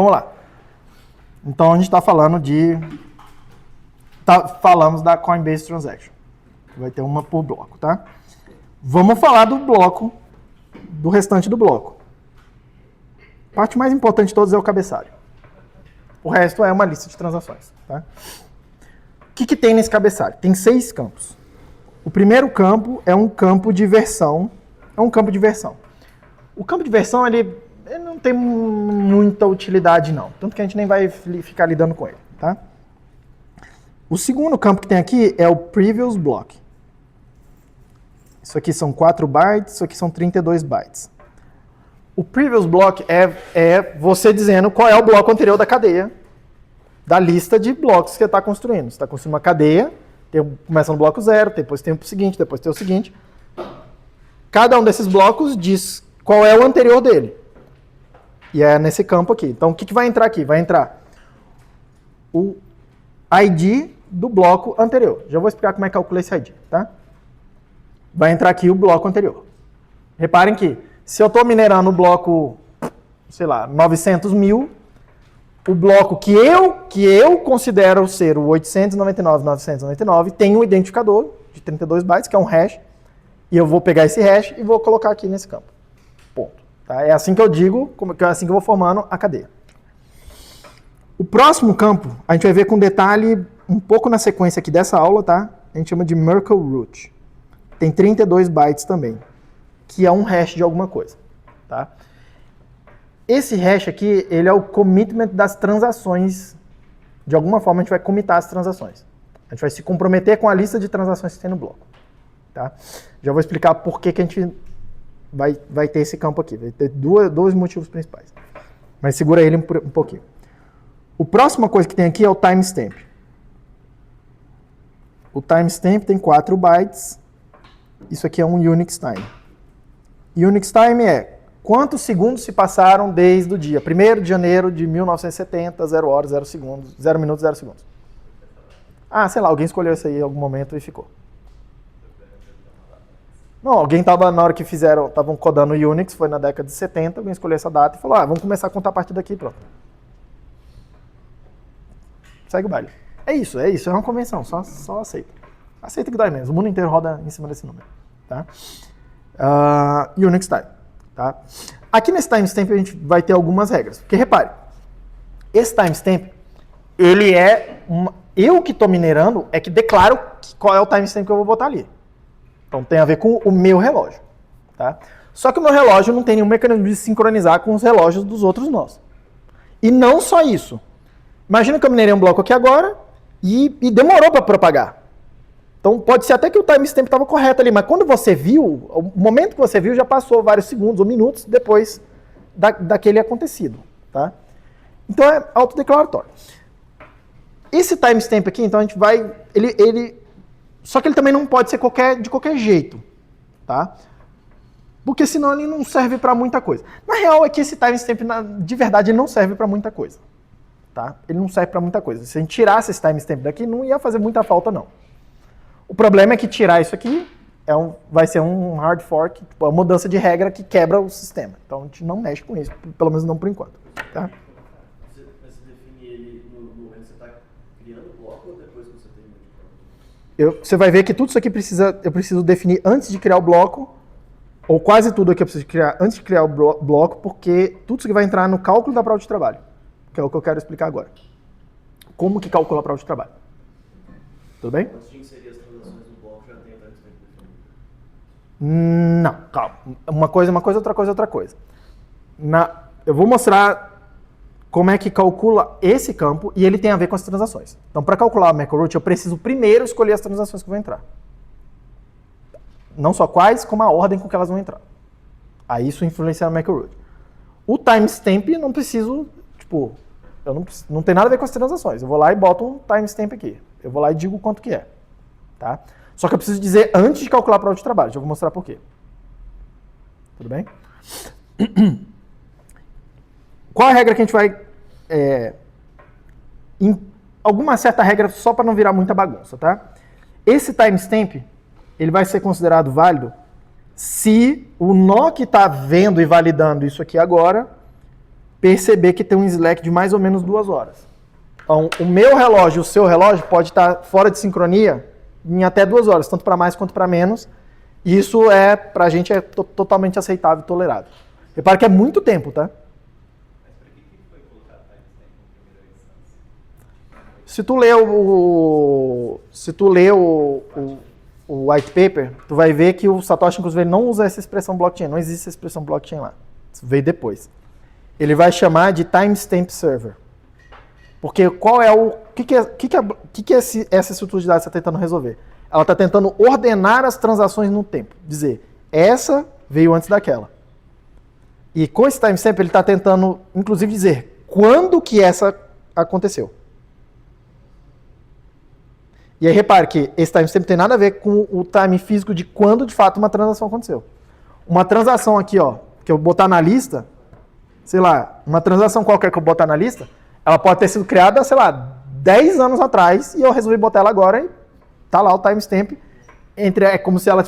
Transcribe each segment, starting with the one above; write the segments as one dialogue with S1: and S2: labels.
S1: Vamos lá. Então a gente está falando de... falamos da Coinbase Transaction. Vai ter uma por bloco, tá? Vamos falar do bloco, do restante do bloco. A parte mais importante de todos é o cabeçalho. O resto é uma lista de transações, tá? O que tem nesse cabeçalho? Tem 6 campos. O primeiro campo é um campo de versão. O campo de versão, ele não tem muita utilidade, não. Tanto que a gente nem vai ficar lidando com ele, tá? O segundo campo que tem aqui é o Previous Block. Isso aqui são 4 bytes, isso aqui são 32 bytes. O Previous Block é você dizendo qual é o bloco anterior da cadeia, da lista de blocos que você está construindo. Você está construindo uma cadeia, começa no bloco 0, depois tem o seguinte, depois tem o seguinte. Cada um desses blocos diz qual é o anterior dele. E é nesse campo aqui. Então, o que vai entrar aqui? Vai entrar o ID do bloco anterior. Já vou explicar como é que calcula esse ID, tá? Vai entrar aqui o bloco anterior. Reparem que, se eu estou minerando o bloco, sei lá, 900 mil, o bloco que eu considero ser o 899.999 tem um identificador de 32 bytes, que é um hash, e eu vou pegar esse hash e vou colocar aqui nesse campo. Ponto. Tá? É assim que eu digo, é assim que eu vou formando a cadeia. O próximo campo, a gente vai ver com detalhe um pouco na sequência aqui dessa aula, tá? A gente chama de Merkle Root. Tem 32 bytes também, que é um hash de alguma coisa, tá? Esse hash aqui, ele é o commitment das transações. De alguma forma, a gente vai commitar as transações. A gente vai se comprometer com a lista de transações que tem no bloco, tá? Já vou explicar por que a gente vai ter esse campo aqui. Vai ter dois motivos principais. Mas segura ele um pouquinho. A próxima coisa que tem aqui é o timestamp. O timestamp tem 4 bytes. Isso aqui é um Unix time. Unix time é quantos segundos se passaram desde o dia 1º de janeiro de 1970, 0 horas, 0 segundos, 0 minutos, 0 segundos. Ah, sei lá, alguém escolheu isso aí em algum momento e ficou. Não, alguém estava, na hora que estavam codando o Unix, foi na década de 70, alguém escolheu essa data e falou, vamos começar a contar a partir daqui, pronto. Segue o baile. É isso, é uma convenção, só aceita. Aceita que dói menos, o mundo inteiro roda em cima desse número. Tá? Unix time. Tá? Aqui nesse timestamp a gente vai ter algumas regras. Porque repare, esse timestamp, ele é... eu que estou minerando é que declaro qual é o timestamp que eu vou botar ali. Então tem a ver com o meu relógio. Tá? Só que o meu relógio não tem nenhum mecanismo de sincronizar com os relógios dos outros nós. E não só isso. Imagina que eu minerei um bloco aqui agora e demorou para propagar. Então pode ser até que o timestamp estava correto ali, mas quando você viu, o momento que você viu já passou vários segundos ou minutos depois daquele acontecido. Tá? Então é autodeclaratório. Esse timestamp aqui, então a gente vai... só que ele também não pode ser de qualquer jeito. Tá? Porque senão ele não serve para muita coisa. Na real é que esse timestamp, de verdade, ele não serve para muita coisa. Tá? Ele não serve para muita coisa. Se a gente tirasse esse timestamp daqui, não ia fazer muita falta, não. O problema é que tirar isso aqui vai ser um hard fork, tipo, uma mudança de regra que quebra o sistema. Então a gente não mexe com isso, pelo menos não por enquanto. Tá?
S2: Você define ele no momento que você está criando o bloco ou depois que você termina de criar?
S1: Você vai ver que tudo isso aqui eu preciso definir antes de criar o bloco, ou quase tudo aqui eu preciso criar antes de criar o bloco, porque tudo isso aqui vai entrar no cálculo da prova de trabalho, que é o que eu quero explicar agora. Como que calcula a prova de trabalho. Tudo bem?
S2: Antes de inserir as transações no bloco, já tem o timestamp definido?
S1: Não, calma. Uma coisa, outra coisa. Eu vou mostrar como é que calcula esse campo e ele tem a ver com as transações. Então, para calcular o Merkle-Root, eu preciso primeiro escolher as transações que vão entrar. Não só quais, como a ordem com que elas vão entrar. Aí isso influencia no Merkle-Root. O timestamp, eu não preciso, não tem nada a ver com as transações. Eu vou lá e boto um timestamp aqui. Eu vou lá e digo quanto que é. Tá? Só que eu preciso dizer antes de calcular a prova de trabalho. Já vou mostrar por quê. Tudo bem? Qual a regra que a gente vai... alguma certa regra só para não virar muita bagunça, tá? Esse timestamp, ele vai ser considerado válido se o nó que está vendo e validando isso aqui agora perceber que tem um slack de mais ou menos 2 horas. Então, o meu relógio e o seu relógio pode estar fora de sincronia em até 2 horas, tanto para mais quanto para menos. E isso pra gente é totalmente aceitável e tolerável. Repare que é muito tempo, tá?
S3: Mas por que foi colocado timestamp em primeira instância?
S1: Se tu lê o white paper, tu vai ver que o Satoshi, inclusive, ele não usa essa expressão blockchain. Não existe essa expressão blockchain lá. Isso veio depois. Ele vai chamar de timestamp server. Porque qual é o... O que essa estrutura de dados está tentando resolver? Ela está tentando ordenar as transações no tempo. Dizer, essa veio antes daquela. E com esse timestamp ele está tentando, inclusive, dizer quando que essa aconteceu. E aí repare que esse timestamp tem nada a ver com o time físico de quando de fato uma transação aconteceu. Uma transação aqui, ó, que eu botar na lista, sei lá, uma transação qualquer que eu botar na lista, ela pode ter sido criada, sei lá, 10 anos atrás e eu resolvi botar ela agora e tá lá o timestamp. É como se ela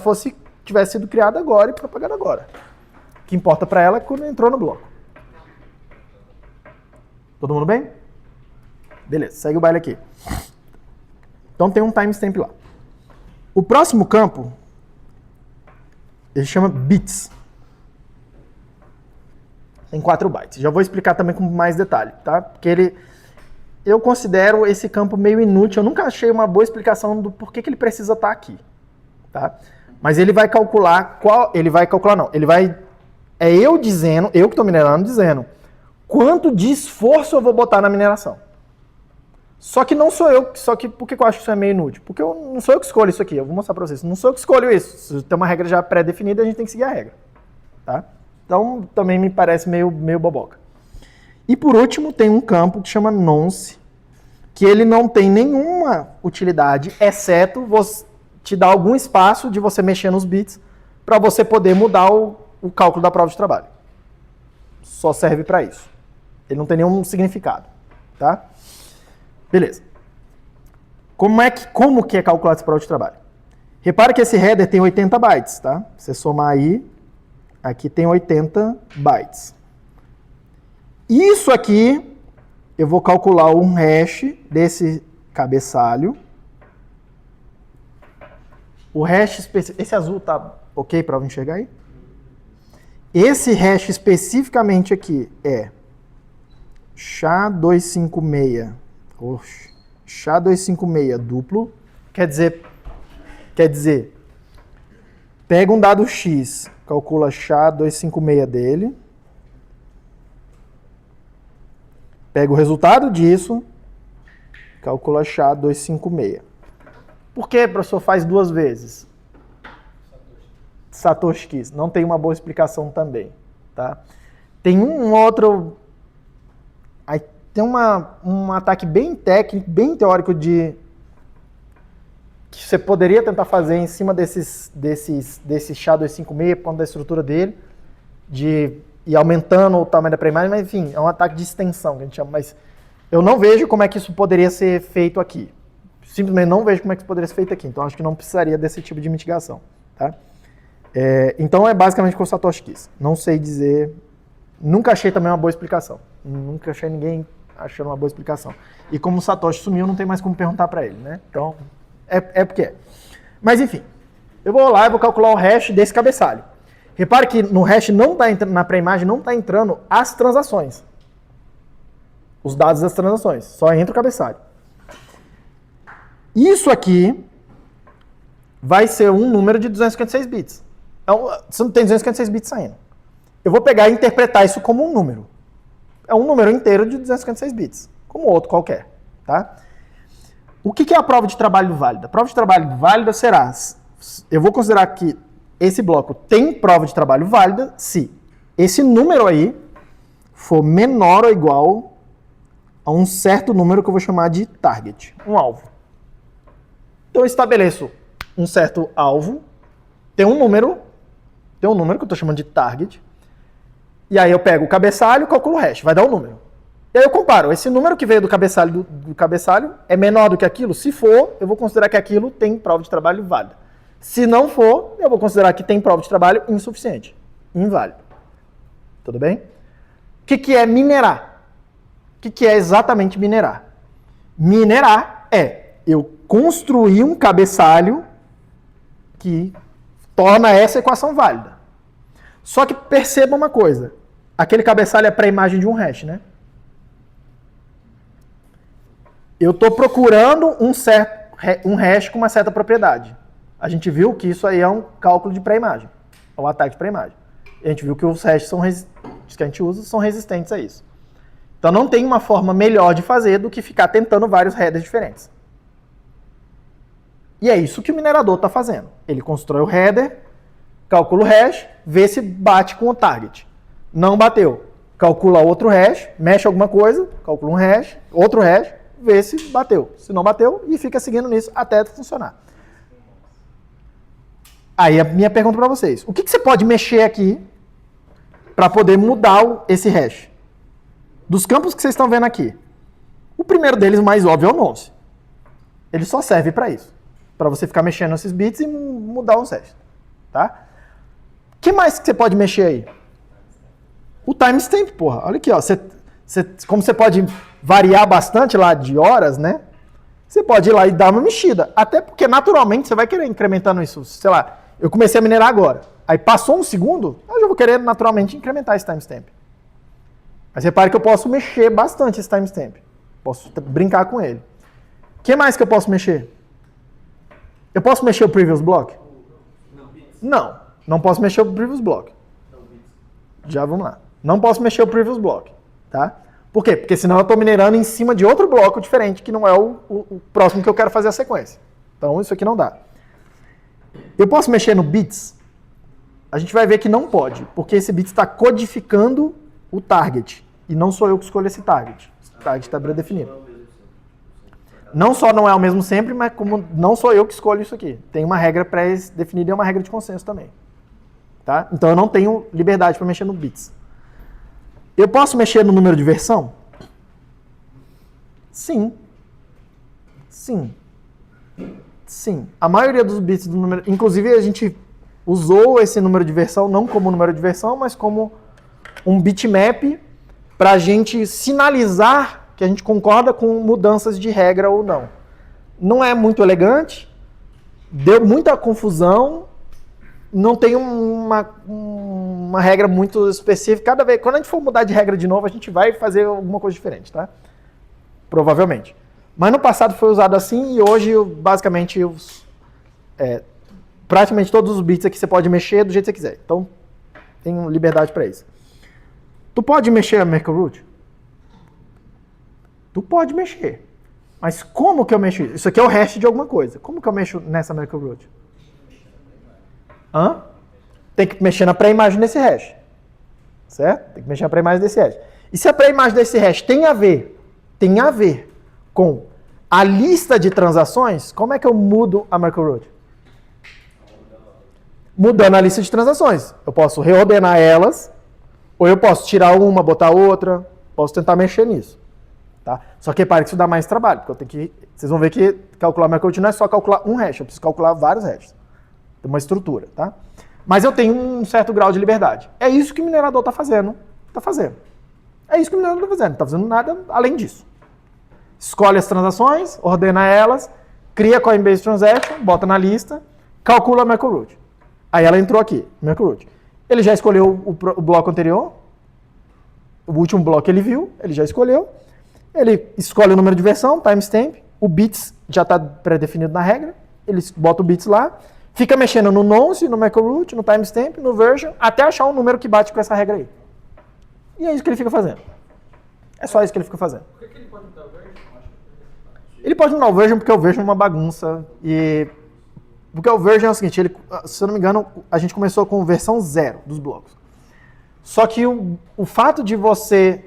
S1: tivesse sido criada agora e propagada agora. O que importa para ela é quando entrou no bloco. Todo mundo bem? Beleza, segue o baile aqui. Então tem um timestamp lá. O próximo campo, ele chama bits. Tem 4 bytes. Já vou explicar também com mais detalhe, tá? Porque eu considero esse campo meio inútil. Eu nunca achei uma boa explicação do porquê que ele precisa estar aqui, tá? Mas ele vai calcular é eu que estou minerando, dizendo quanto de esforço eu vou botar na mineração. Só que não sou eu, por que eu acho que isso é meio inútil? Porque não sou eu que escolho isso aqui, eu vou mostrar para vocês. Não sou eu que escolho isso. Se tem uma regra já pré-definida, a gente tem que seguir a regra, tá? Então, também me parece meio boboca. E por último, tem um campo que chama nonce, que ele não tem nenhuma utilidade, exceto te dar algum espaço de você mexer nos bits para você poder mudar o cálculo da prova de trabalho. Só serve para isso. Ele não tem nenhum significado, tá? Beleza. Como que é calculado essa prova de trabalho? Repare que esse header tem 80 bytes, tá? Você somar aí, aqui tem 80 bytes. Isso aqui, eu vou calcular um hash desse cabeçalho. O hash específico... Esse azul tá ok para eu enxergar aí? Esse hash especificamente aqui é SHA-256. SHA-256 duplo. Quer dizer, pega um dado X, calcula SHA-256 dele. Pega o resultado disso, calcula SHA-256. Por que, professor, faz 2 vezes? Satoshi quis. Não tem uma boa explicação também, tá? Tem um outro... Aí tem um ataque bem técnico, bem teórico que você poderia tentar fazer em cima desse SHA-256, por conta da estrutura dele, de ir aumentando o tamanho da pré-imagem, mas enfim, é um ataque de extensão que a gente chama, mas eu não vejo como é que isso poderia ser feito aqui. Simplesmente não vejo como é que isso poderia ser feito aqui, então acho que não precisaria desse tipo de mitigação, tá? Então é basicamente o que o Satoshi quis. Não sei dizer, nunca achei também uma boa explicação, nunca achei ninguém achando uma boa explicação. E como o Satoshi sumiu, não tem mais como perguntar para ele, né? Então, é porque é. Mas enfim, eu vou lá e vou calcular o hash desse cabeçalho. Repare que no hash não tá entrando, na pré-imagem não está entrando as transações. Os dados das transações. Só entra o cabeçalho. Isso aqui vai ser um número de 256 bits. Então, você não tem 256 bits saindo. Eu vou pegar e interpretar isso como um número. É um número inteiro de 256 bits. Como outro qualquer. Tá? O que é a prova de trabalho válida? A prova de trabalho válida será... Eu vou considerar que esse bloco tem prova de trabalho válida se esse número aí for menor ou igual a um certo número que eu vou chamar de target, um alvo. Então eu estabeleço um certo alvo, tem um número que eu estou chamando de target, e aí eu pego o cabeçalho e calculo o hash, vai dar um número. E aí eu comparo, esse número que veio do cabeçalho é menor do que aquilo? Se for, eu vou considerar que aquilo tem prova de trabalho válida. Se não for, eu vou considerar que tem prova de trabalho insuficiente, inválido. Tudo bem? O que é minerar? O que é exatamente minerar? Minerar é eu construir um cabeçalho que torna essa equação válida. Só que perceba uma coisa. Aquele cabeçalho é para a imagem de um hash, né? Eu estou procurando um hash com uma certa propriedade. A gente viu que isso aí é um cálculo de pré-imagem. É um ataque de pré-imagem. A gente viu que os hashes que a gente usa são resistentes a isso. Então não tem uma forma melhor de fazer do que ficar tentando vários headers diferentes. E é isso que o minerador está fazendo. Ele constrói o header, calcula o hash, vê se bate com o target. Não bateu. Calcula outro hash, mexe alguma coisa, calcula um hash, outro hash, vê se bateu. Se não bateu, e fica seguindo nisso até funcionar. Aí a minha pergunta para vocês. O que você pode mexer aqui para poder mudar esse hash? Dos campos que vocês estão vendo aqui. O primeiro deles, o mais óbvio, é o nonce. Ele só serve para isso. Para você ficar mexendo esses bits e mudar os hashes. Tá? O que mais que você pode mexer aí? O timestamp, porra. Olha aqui, ó. Como você pode variar bastante lá de horas, né? Você pode ir lá e dar uma mexida. Até porque, naturalmente, você vai querer incrementando isso. Sei lá, eu comecei a minerar agora. Aí passou um segundo, eu já vou querer, naturalmente, incrementar esse timestamp. Mas repare que eu posso mexer bastante esse timestamp. Posso brincar com ele. O que mais que eu posso mexer? Eu posso mexer o previous block? Não. Não posso mexer o previous block. Já vamos lá. Não posso mexer o previous block. Tá? Por quê? Porque senão eu estou minerando em cima de outro bloco diferente, que não é o próximo que eu quero fazer a sequência. Então isso aqui não dá. Eu posso mexer no bits? A gente vai ver que não pode, porque esse bit está codificando o target. E não sou eu que escolho esse target. O target está pré-definido. Não só não é o mesmo sempre, mas como não sou eu que escolho isso aqui. Tem uma regra pré-definida e uma regra de consenso também. Tá? Então eu não tenho liberdade para mexer no bits. Eu posso mexer no número de versão? Sim. Sim. Sim. A maioria dos bits do número... Inclusive a gente usou esse número de versão não como número de versão, mas como um bitmap para a gente sinalizar que a gente concorda com mudanças de regra ou não. Não é muito elegante, deu muita confusão, não tem uma regra muito específica. Cada vez, quando a gente for mudar de regra de novo, a gente vai fazer alguma coisa diferente, tá? Provavelmente. Mas no passado foi usado assim e hoje, basicamente, praticamente todos os bits aqui você pode mexer do jeito que você quiser. Então, tem liberdade para isso. Tu pode mexer a Merkle Root? Tu pode mexer. Mas como que eu mexo isso? Isso aqui é o hash de alguma coisa. Como que eu mexo nessa Merkle Root? Tem que mexer na pré-imagem desse hash. Certo? Tem que mexer na pré-imagem desse hash. E se a pré-imagem desse hash tem a ver com a lista de transações, como é que eu mudo a Merkle Root? Mudando a lista de transações. Eu posso reordenar elas, ou eu posso tirar uma, botar outra, posso tentar mexer nisso. Tá? Só que repare que isso dá mais trabalho, porque eu tenho que... Vocês vão ver que calcular Merkle Root não é só calcular um hash, eu preciso calcular vários hashes. Tem uma estrutura, tá? Mas eu tenho um certo grau de liberdade. É isso que o minerador está fazendo. É isso que o minerador está fazendo. Não está fazendo nada além disso. Escolhe as transações, ordena elas, cria Coinbase Transaction, bota na lista, calcula a Merkle Root. Aí ela entrou aqui, Merkle Root. Ele já escolheu o bloco anterior, o último bloco que ele viu, ele já escolheu. Ele escolhe o número de versão, timestamp, o bits já está pré-definido na regra, ele bota o bits lá, fica mexendo no nonce, no Merkle Root, no timestamp, no version, até achar um número que bate com essa regra aí. E é isso que ele fica fazendo. É só isso que ele fica fazendo.
S3: Por que ele pode mudar o version?
S1: Ele pode mudar o version porque o version é uma bagunça. Porque o version é o seguinte, se eu não me engano, a gente começou com versão 0 dos blocos. Só que o fato de você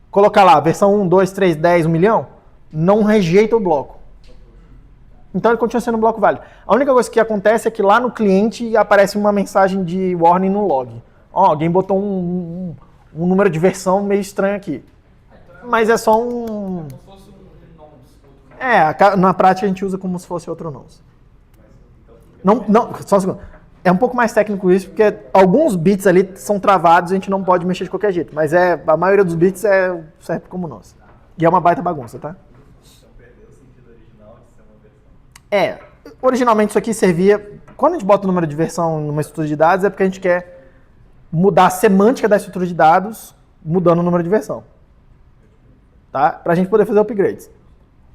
S1: colocar lá versão 1, 2, 3, 10, 1 milhão, não rejeita o bloco. Então ele continua sendo um bloco válido. A única coisa que acontece é que lá no cliente aparece uma mensagem de warning no log. Alguém botou um número de versão meio estranho aqui. Mas é só um...
S3: Como se fosse um nonce.
S1: Na prática a gente usa como se fosse outro nonce. Não, só um segundo. É um pouco mais técnico isso, porque alguns bits ali são travados e a gente não pode mexer de qualquer jeito. Mas a maioria dos bits serve como nós. E é uma baita bagunça, tá?
S3: Então perdeu o sentido original de ser uma versão.
S1: Originalmente isso aqui servia... Quando a gente bota o número de versão numa estrutura de dados, é porque a gente quer mudar a semântica da estrutura de dados, mudando o número de versão. Tá? Pra gente poder fazer upgrades.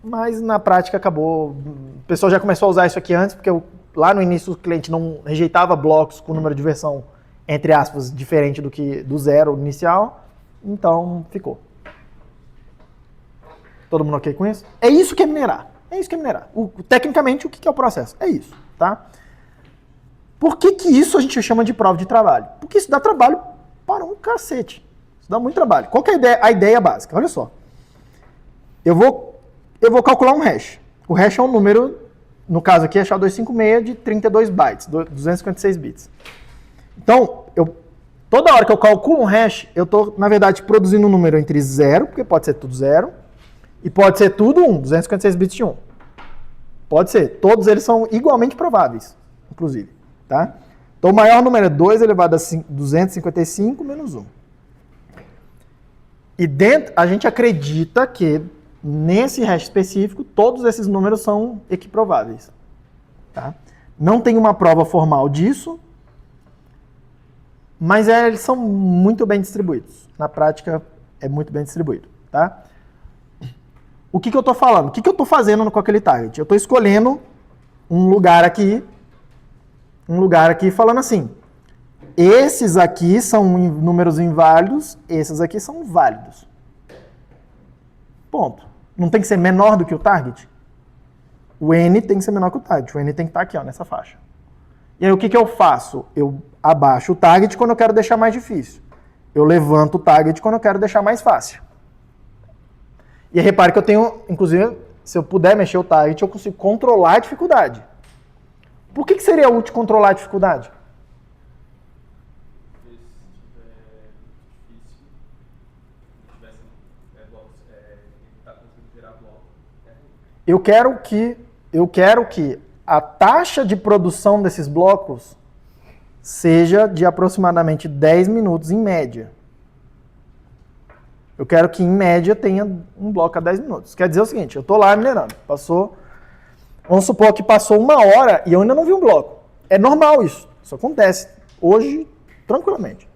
S1: Mas na prática acabou... O pessoal já começou a usar isso aqui antes, porque lá no início o cliente não rejeitava blocos com número de versão, entre aspas, diferente do zero inicial. Então ficou. Todo mundo ok com isso? É isso que é minerar. É isso que é minerar. Tecnicamente, o que é o processo? É isso, tá? Por que isso a gente chama de prova de trabalho? Porque isso dá trabalho para um cacete. Isso dá muito trabalho. Qual que é a ideia básica? Olha só. Eu vou calcular um hash. O hash é um número, no caso aqui é SHA-256 de 32 bytes, 256 bits. Então, toda hora que eu calculo um hash, eu estou, na verdade, produzindo um número entre 0, porque pode ser tudo 0, e pode ser tudo 1, 256 bits de 1. Pode ser. Todos eles são igualmente prováveis, inclusive. Tá? Então, o maior número é 2 elevado a 255 menos 1. E a gente acredita que, nesse hash específico, todos esses números são equiprováveis. Tá? Não tem uma prova formal disso, mas eles são muito bem distribuídos. Na prática, é muito bem distribuído. Tá? O que eu estou falando? O que eu estou fazendo com aquele target? Eu estou escolhendo um lugar aqui falando assim, esses aqui são números inválidos, esses aqui são válidos. Ponto. Não tem que ser menor do que o target? O n tem que ser menor que o target, o n tem que estar aqui, ó, nessa faixa. E aí o que eu faço? Eu abaixo o target quando eu quero deixar mais difícil. Eu levanto o target quando eu quero deixar mais fácil. E aí, repare que eu tenho, inclusive, se eu puder mexer o target, eu consigo controlar a dificuldade. Por que seria útil controlar a dificuldade?
S3: Se estiver difícil, está conseguindo gerar bloco.
S1: Eu quero que a taxa de produção desses blocos seja de aproximadamente 10 minutos em média. Eu quero que, em média, tenha um bloco a 10 minutos. Quer dizer o seguinte, eu estou lá minerando, vamos supor que passou 1 hora e eu ainda não vi um bloco. É normal isso acontece hoje, tranquilamente.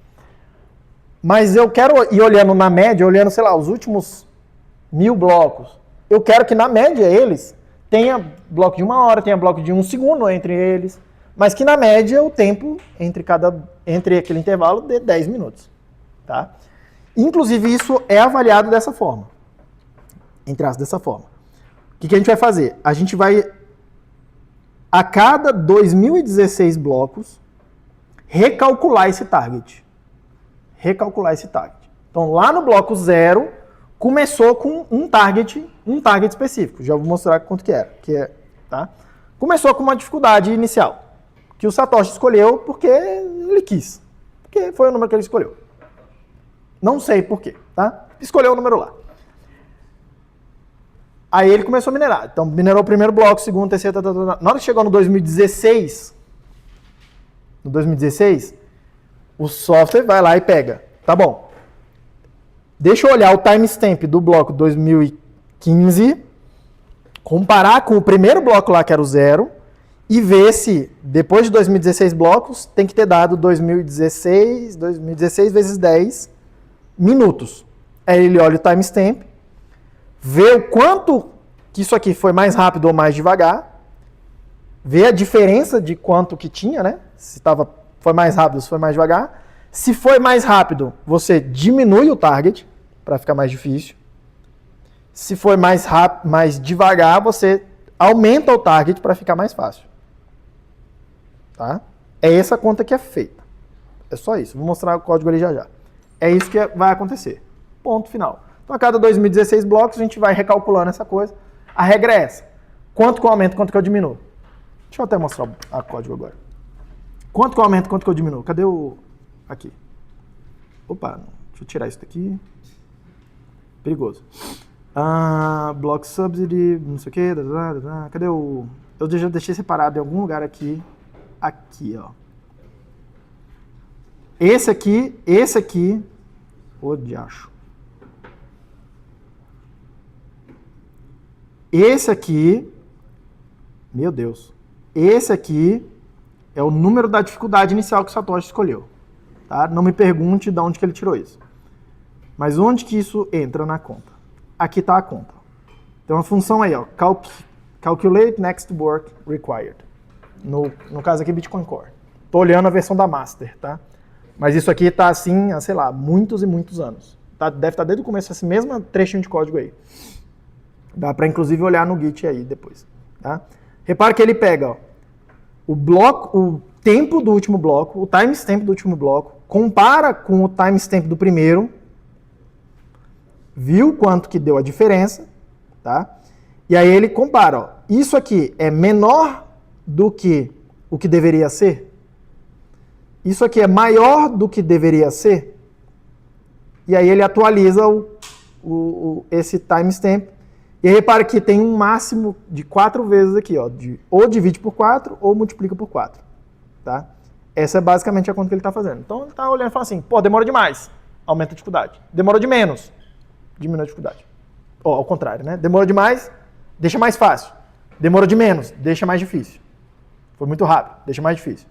S1: Mas eu quero ir olhando na média, olhando, sei lá, os últimos 1000 blocos. Eu quero que, na média, eles tenha bloco de 1 hora, tenha bloco de 1 segundo entre eles, mas que, na média, o tempo entre aquele intervalo dê 10 minutos. Tá? Inclusive, isso é avaliado dessa forma. Entre aspas, dessa forma. O que a gente vai fazer? A gente vai, a cada 2016 blocos, recalcular esse target. Então, lá no bloco 0, começou com um target específico. Já vou mostrar quanto que era. Tá? Começou com uma dificuldade inicial, que o Satoshi escolheu porque ele quis. Porque foi o número que ele escolheu. Não sei por quê, tá? Escolheu o número lá. Aí ele começou a minerar. Então, minerou o primeiro bloco, segundo, terceiro, Na hora que chegou no 2016, o software vai lá e pega. Tá bom. Deixa eu olhar o timestamp do bloco 2015, comparar com o primeiro bloco lá, que era o 0, e ver se, depois de 2016 blocos, tem que ter dado 2016 vezes 10 minutos. Aí ele olha o timestamp, vê o quanto que isso aqui foi mais rápido ou mais devagar, vê a diferença de quanto que tinha, né? Se foi mais rápido, se foi mais devagar. Se foi mais rápido, você diminui o target para ficar mais difícil. Se for mais devagar, você aumenta o target para ficar mais fácil. Tá? É essa conta que é feita. É só isso. Vou mostrar o código ali já. É isso que vai acontecer. Ponto final. Então, a cada 2016 blocos, a gente vai recalculando essa coisa. A regra é essa. Quanto que eu aumento, quanto que eu diminuo? Deixa eu até mostrar o código agora. Quanto que eu aumento, quanto que eu diminuo? Cadê o... Aqui. Opa, deixa eu tirar isso daqui. Perigoso. Block subsidy, não sei o quê. Cadê o... Eu já deixei separado em algum lugar aqui. Aqui, ó. Esse aqui, ô diacho. Esse aqui, meu Deus, esse aqui é o número da dificuldade inicial que o Satoshi escolheu. Tá? Não me pergunte de onde que ele tirou isso. Mas onde que isso entra na conta? Aqui está a conta. Tem uma função aí, ó, calculate next work required. No caso aqui, Bitcoin Core. Estou olhando a versão da Master, tá? Mas isso aqui está assim há, sei lá, muitos e muitos anos. Tá? Deve estar desde o começo esse mesmo trechinho de código aí. Dá para inclusive olhar no Git aí depois. Tá? Repara que ele pega ó, o tempo do último bloco, o timestamp do último bloco, compara com o timestamp do primeiro, viu quanto que deu a diferença, tá? E aí ele compara, ó, isso aqui é menor do que o que deveria ser? Isso aqui é maior do que deveria ser? E aí ele atualiza esse timestamp. E aí repara que tem um máximo de 4 vezes aqui, ó, ou divide por 4 ou multiplica por 4. Tá? Essa é basicamente a conta que ele está fazendo. Então ele está olhando e fala assim, pô, demora demais, aumenta a dificuldade. Demora de menos, diminui a dificuldade. Ou ao contrário, né? Demora demais, deixa mais fácil. Demora de menos, deixa mais difícil. Foi muito rápido, deixa mais difícil.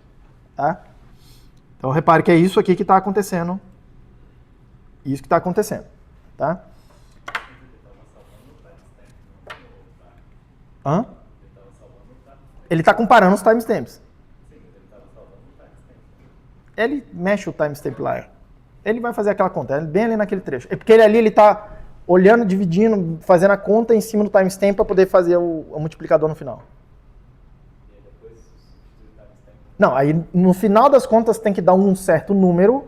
S1: Tá? Então repare que é isso aqui que está acontecendo. Isso que está acontecendo. Tá? Hã? Ele está comparando os timestamps. Ele mexe o timestamp lá. Ele vai fazer aquela conta, bem ali naquele trecho. É porque ele está olhando, dividindo, fazendo a conta em cima do timestamp para poder fazer o multiplicador no final. Não, aí no final das contas tem que dar um certo número,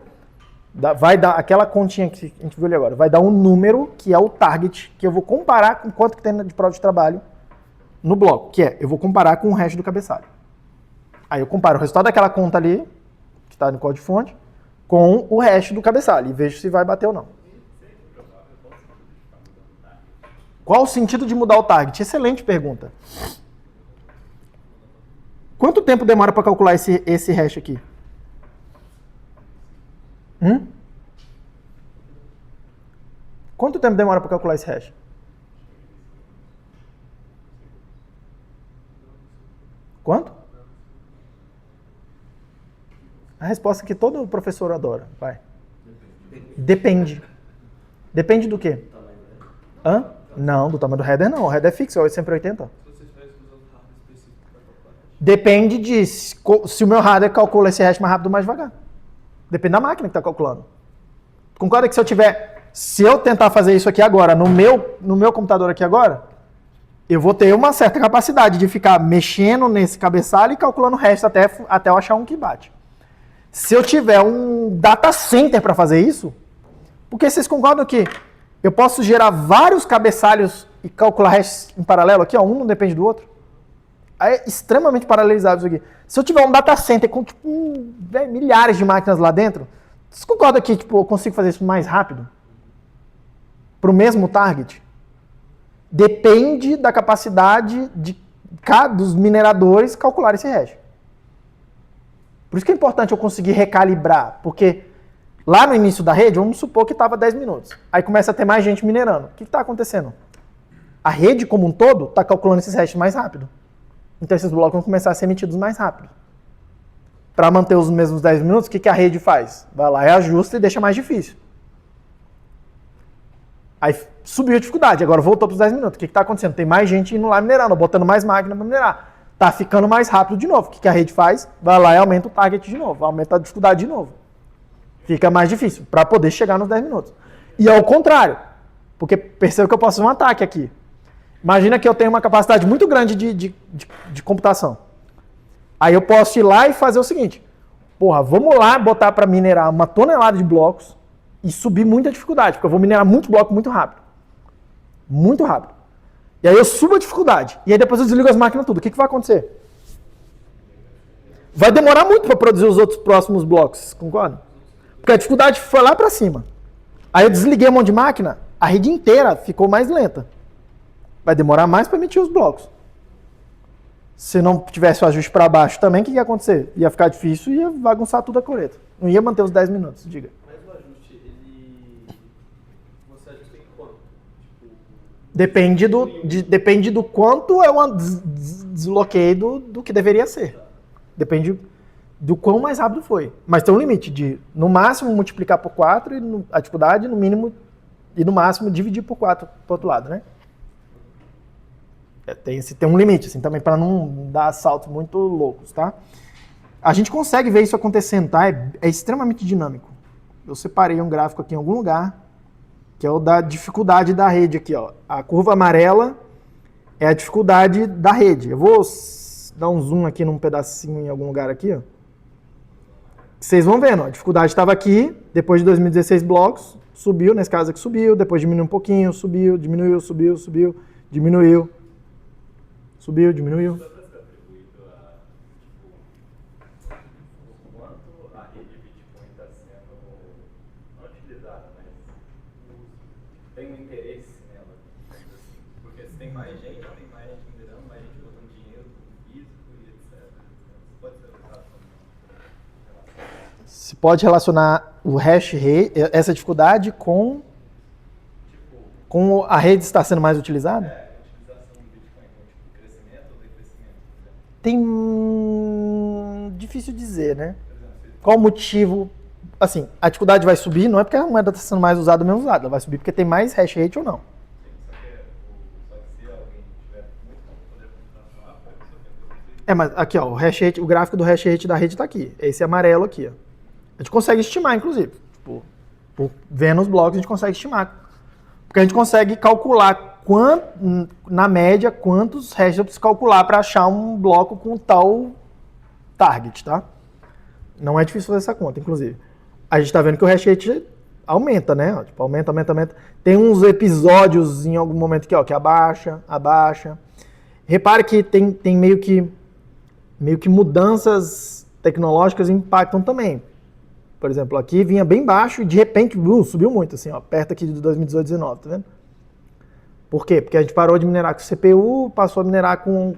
S1: vai dar aquela continha que a gente viu ali agora, vai dar um número que é o target, que eu vou comparar com quanto que tem de prova de trabalho no bloco, que é, eu vou comparar com o hash do cabeçalho. Aí eu comparo o resultado daquela conta ali, que está no código-fonte, com o hash do cabeçalho e vejo se vai bater ou não. Qual o sentido de mudar o target? Excelente pergunta. Quanto tempo demora para calcular esse hash aqui? Quanto tempo demora para calcular esse hash? Quanto? A resposta que todo professor adora. Vai. Depende. Depende do quê? Hã? Não, do tamanho do header não. O header é fixo, é 880. Depende de se o meu hardware calcula esse hash mais rápido ou mais devagar. Depende da máquina que está calculando. Concorda que se eu tentar fazer isso aqui agora, no meu computador aqui agora, eu vou ter uma certa capacidade de ficar mexendo nesse cabeçalho e calculando o resto até eu achar um que bate. Se eu tiver um data center para fazer isso, porque vocês concordam que eu posso gerar vários cabeçalhos e calcular hash em paralelo aqui, ó, um não depende do outro? É extremamente paralelizável isso aqui. Se eu tiver um data center com milhares de máquinas lá dentro, vocês concordam que eu consigo fazer isso mais rápido? Para o mesmo target? Depende da capacidade dos mineradores calcular esse hash. Por isso que é importante eu conseguir recalibrar, porque lá no início da rede, vamos supor que estava 10 minutos. Aí começa a ter mais gente minerando. O que está acontecendo? A rede como um todo está calculando esses hashes mais rápido. Então esses blocos vão começar a ser emitidos mais rápido. Para manter os mesmos 10 minutos, o que a rede faz? Vai lá e ajusta e deixa mais difícil. Aí subiu a dificuldade, agora voltou para os 10 minutos. O que está acontecendo? Tem mais gente indo lá minerando, botando mais máquina para minerar. Está ficando mais rápido de novo. O que a rede faz? Vai lá e aumenta o target de novo, aumenta a dificuldade de novo. Fica mais difícil para poder chegar nos 10 minutos. E ao contrário, porque perceba que eu posso fazer um ataque aqui. Imagina que eu tenho uma capacidade muito grande de computação. Aí eu posso ir lá e fazer o seguinte. Porra, vamos lá botar para minerar 1 tonelada de blocos e subir muita dificuldade, porque eu vou minerar muito bloco muito rápido. Muito rápido. E aí eu subo a dificuldade. E aí depois eu desligo as máquinas tudo. O que vai acontecer? Vai demorar muito para produzir os outros próximos blocos, concorda? Porque a dificuldade foi lá para cima. Aí eu desliguei um monte de máquina, a rede inteira ficou mais lenta. Vai demorar mais para emitir os blocos. Se não tivesse o ajuste para baixo também, o que ia acontecer? Ia ficar difícil e ia bagunçar tudo a coleta. Não ia manter os 10 minutos, diga.
S2: Mas o ajuste, você ajusta em quanto? Tipo,
S1: Depende do quanto eu desloquei do que deveria ser. Depende do quão mais rápido foi. Mas tem um limite de, no máximo, multiplicar por 4 a dificuldade, no mínimo, e no máximo, dividir por 4 pro outro lado, né? Tem um limite, assim, também, para não dar saltos muito loucos, tá? A gente consegue ver isso acontecendo, tá? É extremamente dinâmico. Eu separei um gráfico aqui em algum lugar, que é o da dificuldade da rede aqui, ó. A curva amarela é a dificuldade da rede. Eu vou dar um zoom aqui num pedacinho em algum lugar aqui, ó. Vocês vão vendo, ó, a dificuldade estava aqui, depois de 2016 blocos, subiu, nesse caso aqui subiu, depois diminuiu um pouquinho, subiu, diminuiu, subiu, diminuiu, subiu, diminuiu.
S3: Dá para ser atribuído a, tipo, o quanto a rede Bitcoin está sendo, não utilizada, mas tem um interesse nela, digamos assim. Porque se tem mais gente minerando, mais gente botando dinheiro físico e etc. Isso pode ser usado como relação.
S1: Se pode relacionar o hash rate, essa dificuldade com a rede estar sendo mais utilizada?
S3: A utilização do Bitcoin com tipo, crescimento ou decrescimento, por exemplo.
S1: Tem difícil dizer, né? Qual o motivo? Assim, a dificuldade vai subir, não é porque a moeda está sendo mais usada ou menos usada, ela vai subir porque tem mais hash rate ou não.
S3: Só que se alguém tiver muito poder computacional, a pessoa tem que
S1: Mas aqui, ó, o hash rate, o gráfico do hash rate da rede está aqui. Esse amarelo aqui, ó. A gente consegue estimar, inclusive. Tipo, vendo os blocos, a gente consegue estimar. Porque a gente consegue calcular, na média, quantos hashes eu preciso calcular para achar um bloco com tal target, tá? Não é difícil fazer essa conta, inclusive. A gente está vendo que o hash rate aumenta, né? Tipo, aumenta. Tem uns episódios em algum momento que, ó, que abaixa. Repare que tem meio que mudanças tecnológicas impactam também. Por exemplo, aqui vinha bem baixo e de repente subiu muito, assim, ó, perto aqui de 2018, 2019, tá vendo? Por quê? Porque a gente parou de minerar com CPU, passou a minerar com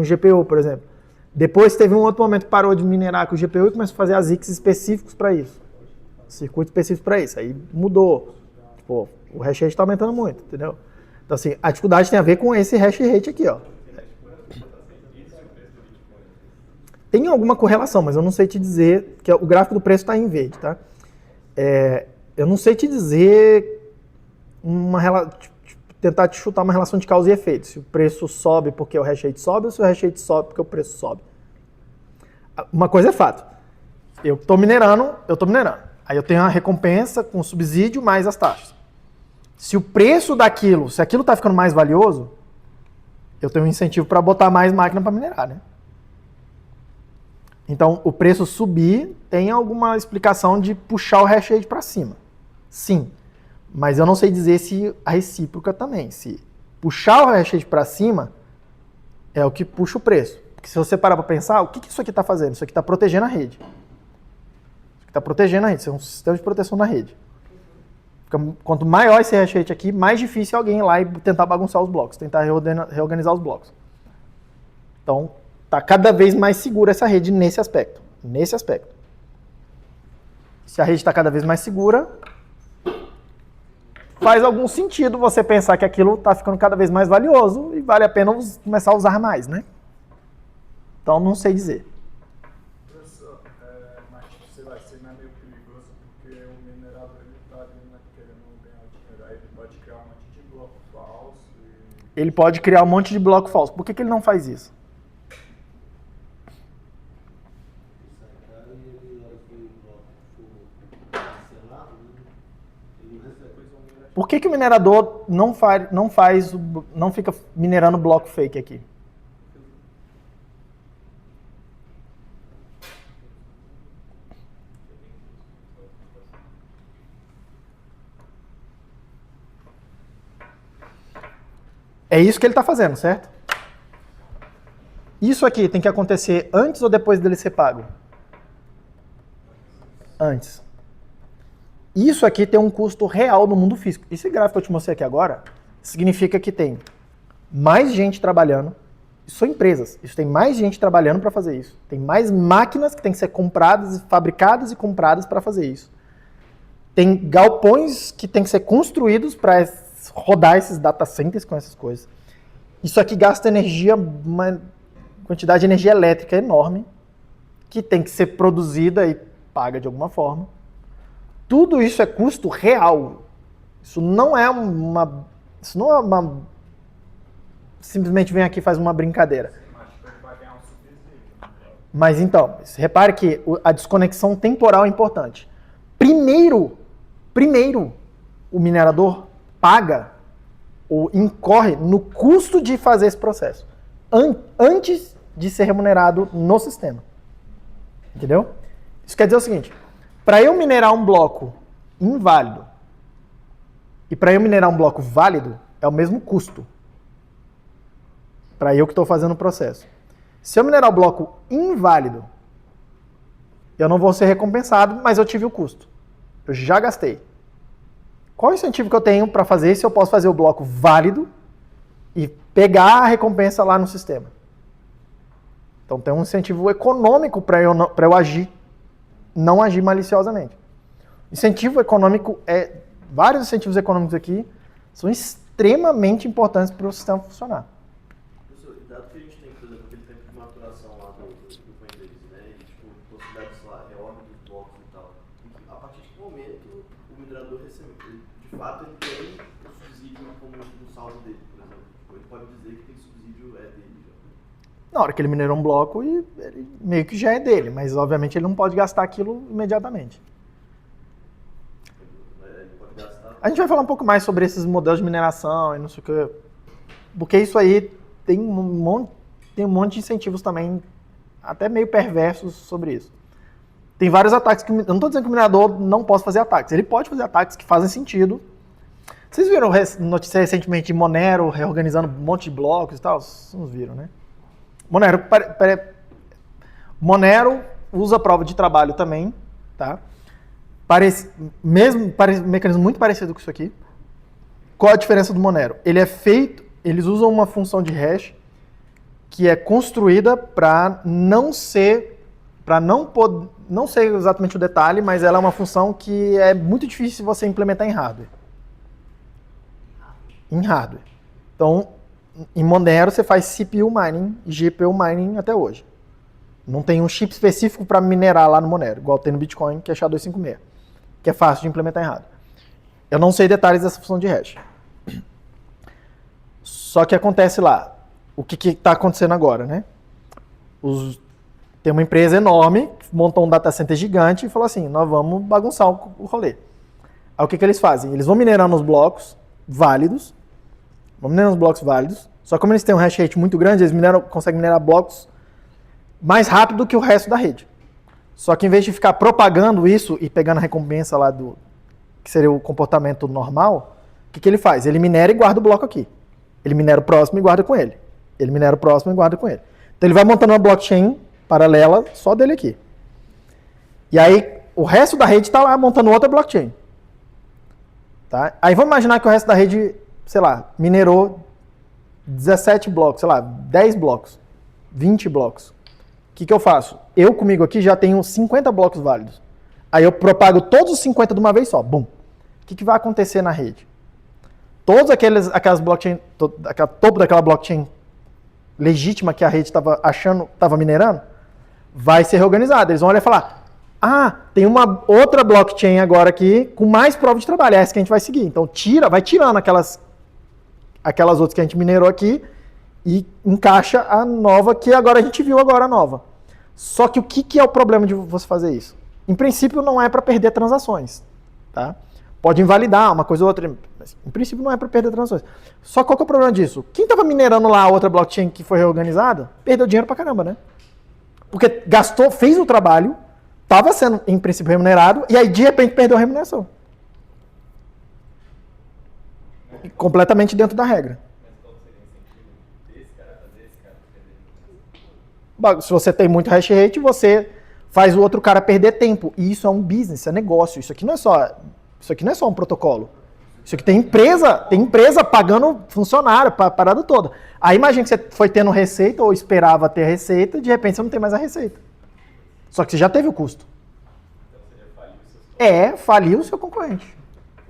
S1: GPU, por exemplo. Depois teve um outro momento que parou de minerar com GPU e começou a fazer ASICs específicos para isso. Circuitos específicos para isso. Aí mudou. Tipo, o hash rate está aumentando muito, entendeu? Então, assim, a dificuldade tem a ver com esse hash rate aqui, ó. Tem alguma correlação, mas eu não sei te dizer, que o gráfico do preço está em verde, tá? Eu não sei te dizer tentar te chutar uma relação de causa e efeito. Se o preço sobe porque o hash rate sobe ou se o hash rate sobe porque o preço sobe. Uma coisa é fato. Eu estou minerando. Aí eu tenho a recompensa com subsídio mais as taxas. Se o preço daquilo, se aquilo está ficando mais valioso, eu tenho um incentivo para botar mais máquina para minerar, né? Então, o preço subir tem alguma explicação de puxar o hash rate para cima. Sim. Mas eu não sei dizer se a recíproca também. Se puxar o hash rate para cima é o que puxa o preço. Porque se você parar para pensar, o que isso aqui está fazendo? Isso aqui está protegendo a rede. Isso aqui está protegendo a rede. Isso é um sistema de proteção da rede. Quanto maior esse hash rate aqui, mais difícil é alguém ir lá e tentar bagunçar os blocos, tentar reorganizar os blocos. Então, está cada vez mais segura essa rede nesse aspecto. Se a rede está cada vez mais segura, faz algum sentido você pensar que aquilo está ficando cada vez mais valioso e vale a pena começar a usar mais, né? Então, não sei dizer.
S4: Professor, mas sei lá, isso não é meio perigoso porque o minerador está querendo ganhar dinheiro, aí ele pode criar um monte de bloco falso.
S1: Ele pode criar um monte de bloco falso. Por que ele não faz isso? Por que o minerador não fica minerando bloco fake aqui? É isso que ele está fazendo, certo? Isso aqui tem que acontecer antes ou depois dele ser pago? Antes. Isso aqui tem um custo real no mundo físico. Esse gráfico que eu te mostrei aqui agora significa que tem mais gente trabalhando Isso são empresas. Isso tem mais gente trabalhando para fazer isso. Tem mais máquinas que têm que ser compradas, fabricadas e compradas para fazer isso. Tem galpões que têm que ser construídos para rodar esses data centers com essas coisas. Isso aqui gasta energia, uma quantidade de energia elétrica enorme, que tem que ser produzida e paga de alguma forma. Tudo isso é custo real. Isso não é uma simplesmente vem aqui e faz uma brincadeira. Mas então, repare que a desconexão temporal é importante. Primeiro, o minerador paga ou incorre no custo de fazer esse processo, antes de ser remunerado no sistema. Entendeu? Isso quer dizer o seguinte, para eu minerar um bloco inválido e para eu minerar um bloco válido, é o mesmo custo. Para eu que estou fazendo o processo. Se eu minerar o bloco inválido, eu não vou ser recompensado, mas eu tive o custo. Eu já gastei. Qual o incentivo que eu tenho para fazer se eu posso fazer o bloco válido e pegar a recompensa lá no sistema? Então tem um incentivo econômico para eu agir, não agir maliciosamente. Incentivo econômico vários incentivos econômicos aqui são extremamente importantes para o sistema funcionar.
S2: Dado que a gente tem, por exemplo, aquele tempo de maturação lá do Coinbase, né, e tipo, possibilidade, sei lá, reordem dos blocos e tal, a partir de que momento o minerador recebe, de fato, ele tem o subsídio como no saldo dele, por exemplo? Ele pode dizer que tem subsídio dele já.
S1: Na hora que ele minerou um bloco, ele meio que já é dele, mas obviamente ele não pode gastar aquilo imediatamente.
S2: Ele pode gastar...
S1: A gente vai falar um pouco mais sobre esses modelos de mineração e não sei o que, porque isso aí tem um monte de incentivos também, até meio perversos sobre isso. Tem vários ataques que... Eu não estou dizendo que o minerador não possa fazer ataques. Ele pode fazer ataques que fazem sentido. Vocês viram notícia recentemente de Monero reorganizando um monte de blocos e tal? Vocês não viram, né? Monero usa prova de trabalho também, tá? Mecanismo muito parecido com isso aqui. Qual a diferença do Monero? Eles usam uma função de hash que é construída para não ser exatamente o detalhe, mas ela é uma função que é muito difícil você implementar em hardware. Então, em Monero você faz CPU mining e GPU mining até hoje. Não tem um chip específico para minerar lá no Monero, igual tem no Bitcoin, que é SHA-256, que é fácil de implementar em hardware. Eu não sei detalhes dessa função de hash. Só que acontece lá, o que está acontecendo agora, né? Tem uma empresa enorme, montou um data center gigante e falou assim, nós vamos bagunçar o rolê. Aí o que eles fazem? Eles vão minerar nos blocos válidos, só que como eles têm um hash rate muito grande, eles conseguem minerar blocos mais rápido que o resto da rede. Só que em vez de ficar propagando isso e pegando a recompensa lá que seria o comportamento normal, o que ele faz? Ele minera e guarda o bloco aqui. Ele minera o próximo e guarda com ele. Ele minera o próximo e guarda com ele. Então ele vai montando uma blockchain paralela só dele aqui. E aí o resto da rede está lá montando outra blockchain. Tá? Aí vamos imaginar que o resto da rede, sei lá, minerou 17 blocos, sei lá, 10 blocos, 20 blocos. O que eu faço? Eu comigo aqui já tenho 50 blocos válidos. Aí eu propago todos os 50 de uma vez só. Bum. O que vai acontecer na rede? Todas aquelas blockchain, topo daquela blockchain legítima que a rede estava minerando, vai ser reorganizada. Eles vão olhar e falar, tem uma outra blockchain agora aqui com mais prova de trabalho, é essa que a gente vai seguir. Então vai tirando aquelas outras que a gente minerou aqui e encaixa a nova que agora a gente viu agora a nova. Só que o que é o problema de você fazer isso? Em princípio não é para perder transações, tá? Pode invalidar uma coisa ou outra, mas em princípio não é para perder transações. Só qual que é o problema disso? Quem estava minerando lá a outra blockchain que foi reorganizada, perdeu dinheiro pra caramba, né? Porque fez o trabalho, estava sendo em princípio remunerado, e aí de repente perdeu a remuneração. Completamente dentro da regra. Se você tem muito hash rate, você faz o outro cara perder tempo. E isso é um business, é negócio. Isso aqui não é só um protocolo. Isso aqui tem empresa pagando funcionário, a parada toda. Aí imagina que você foi tendo receita ou esperava ter receita, e de repente você não tem mais a receita. Só que você já teve o custo. Faliu o seu concorrente.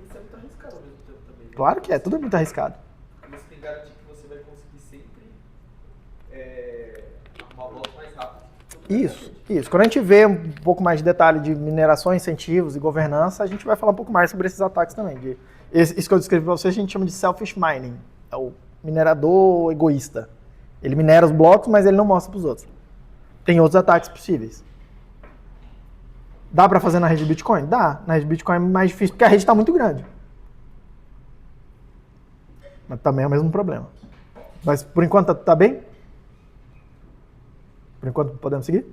S2: Isso é muito arriscado ao mesmo tempo também. Né?
S1: Claro que é, tudo é muito arriscado.
S2: Você tem que garantir que você vai conseguir sempre arrumar blocos mais rápido.
S1: Isso. Quando a gente vê um pouco mais de detalhe de mineração, incentivos e governança, a gente vai falar um pouco mais sobre esses ataques também. Isso que eu descrevi para vocês, a gente chama de selfish mining. É o minerador egoísta. Ele minera os blocos, mas ele não mostra para os outros. Tem outros ataques possíveis. Dá para fazer na rede de Bitcoin? Dá. Na rede de Bitcoin é mais difícil, porque a rede está muito grande. Mas também é o mesmo problema. Mas por enquanto tá bem? Por enquanto podemos seguir?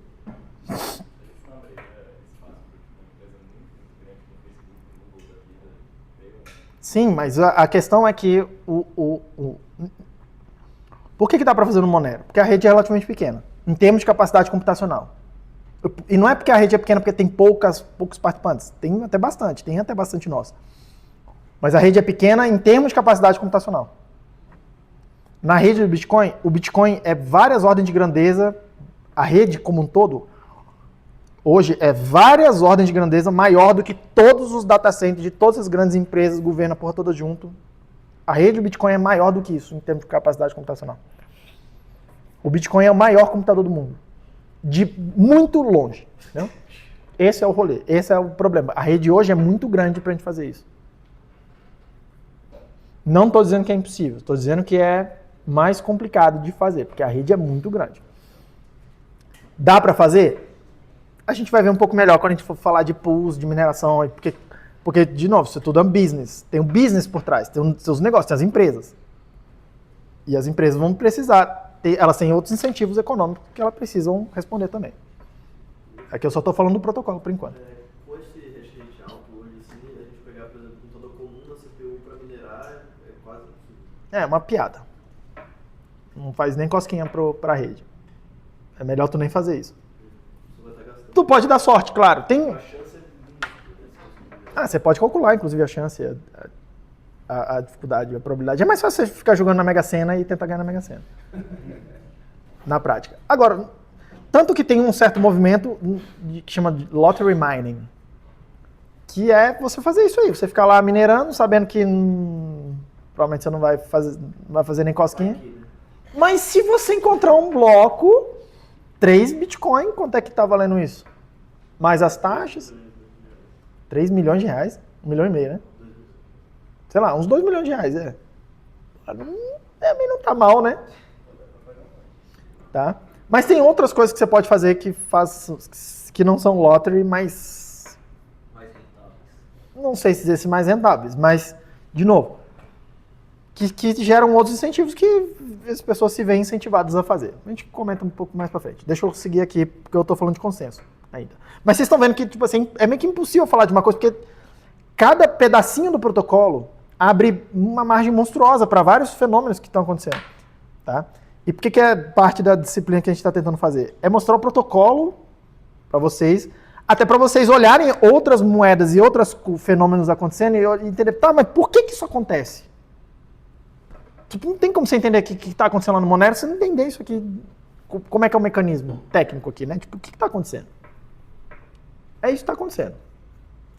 S1: Sim, mas a questão é que por que dá para fazer no Monero? Porque a rede é relativamente pequena, em termos de capacidade computacional. E não é porque a rede é pequena porque tem poucos participantes. Tem até bastante nós. Mas a rede é pequena em termos de capacidade computacional. Na rede do Bitcoin, o Bitcoin é várias ordens de grandeza, a rede como um todo, hoje é várias ordens de grandeza maior do que todos os data centers de todas as grandes empresas, governo, a porra toda junto. A rede do Bitcoin é maior do que isso em termos de capacidade computacional. O Bitcoin é o maior computador do mundo. De muito longe. Entendeu? Esse é o rolê, esse é o problema. A rede hoje é muito grande para a gente fazer isso. Não estou dizendo que é impossível, estou dizendo que é mais complicado de fazer, porque a rede é muito grande. Dá para fazer? A gente vai ver um pouco melhor quando a gente for falar de pools, de mineração, porque de novo, isso tudo é um business. Tem um business por trás, tem os seus negócios, tem as empresas. E as empresas vão precisar elas têm outros incentivos econômicos que elas precisam responder também. Aqui eu só estou falando do protocolo por enquanto.
S2: Com esse hash rate alto hoje, assim, a gente pegar, por exemplo, um computador comum na CPU para minerar é quase impossível.
S1: É uma piada. Não faz nem cosquinha para a rede. É melhor tu nem fazer isso.
S2: Você vai estar gastando.
S1: Tu pode dar sorte, claro. Tem...
S2: A chance é mínima.
S1: Você pode calcular, inclusive, a chance, a dificuldade, a probabilidade. É mais fácil você ficar jogando na Mega Sena e tentar ganhar na Mega Sena. Na prática. Agora, tanto que tem um certo movimento que chama de lottery mining, que é você fazer isso aí, você ficar lá minerando, sabendo que provavelmente você não vai fazer nem cosquinha. Mas se você encontrar um bloco, 3 Bitcoin, quanto é que tá valendo isso? Mais as taxas? 3 milhões de reais? 1,5 milhão, né? Sei lá, uns 2 milhões de reais, Também não tá mal, né? Tá? Mas tem outras coisas que você pode fazer que não são lottery, mas...
S2: Mais rentáveis.
S1: Não sei se dizer se mais rentáveis, mas, de novo, que geram outros incentivos que as pessoas se veem incentivadas a fazer. A gente comenta um pouco mais pra frente. Deixa eu seguir aqui, porque eu tô falando de consenso ainda. Mas vocês estão vendo que, tipo assim, é meio que impossível falar de uma coisa, porque cada pedacinho do protocolo abre uma margem monstruosa para vários fenômenos que estão acontecendo. Tá? E por que é parte da disciplina que a gente está tentando fazer? É mostrar o protocolo para vocês, até para vocês olharem outras moedas e outros fenômenos acontecendo e entender, tá, mas por que isso acontece? Tipo, não tem como você entender o que está acontecendo lá no Monero, você não entender isso aqui, como é que é o mecanismo técnico aqui, né? Tipo, o que está acontecendo? É isso que está acontecendo.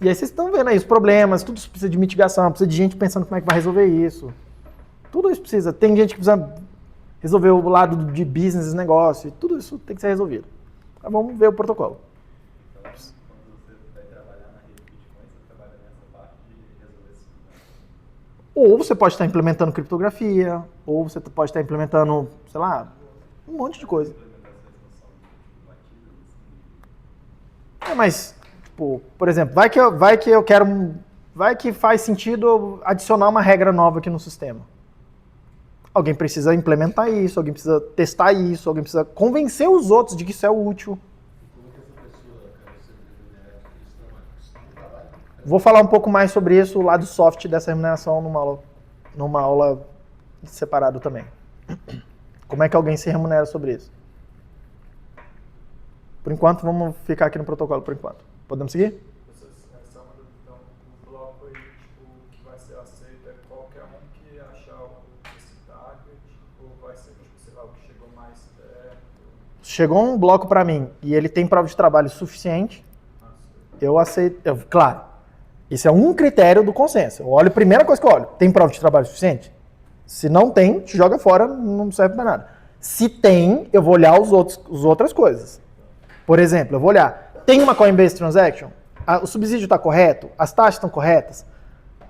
S1: E aí vocês estão vendo aí os problemas, tudo isso precisa de mitigação, precisa de gente pensando como é que vai resolver isso. Tudo isso precisa. Tem gente que precisa resolver o lado de business, negócio, tudo isso tem que ser resolvido. Então vamos ver o protocolo.
S3: Então, quando você vai trabalhar na rede Bitcoin, você trabalha nessa parte de resolver esse problema.
S1: Ou você pode estar implementando criptografia, ou você pode estar implementando, sei lá, um monte de coisa. Mas, tipo, por exemplo, vai que faz sentido adicionar uma regra nova aqui no sistema. Alguém precisa implementar isso, alguém precisa testar isso, alguém precisa convencer os outros de que isso é útil. Vou falar um pouco mais sobre isso, o lado soft dessa remuneração numa aula separado também. Como é que alguém se remunera sobre isso? Por enquanto, vamos ficar aqui no protocolo por enquanto. Podemos seguir?
S4: Essa é uma dúvida. Então, o bloco aí, tipo, que vai ser aceito vai ser, tipo, sei lá, o que chegou mais perto.
S1: Chegou um bloco para mim e ele tem prova de trabalho suficiente, eu aceito. Claro, isso é um critério do consenso. Eu olho, a primeira coisa que eu olho, tem prova de trabalho suficiente? Se não tem, te joga fora, não serve para nada. Se tem, eu vou olhar as outras coisas. Por exemplo, eu vou olhar, tem uma Coinbase Transaction? O subsídio está correto? As taxas estão corretas?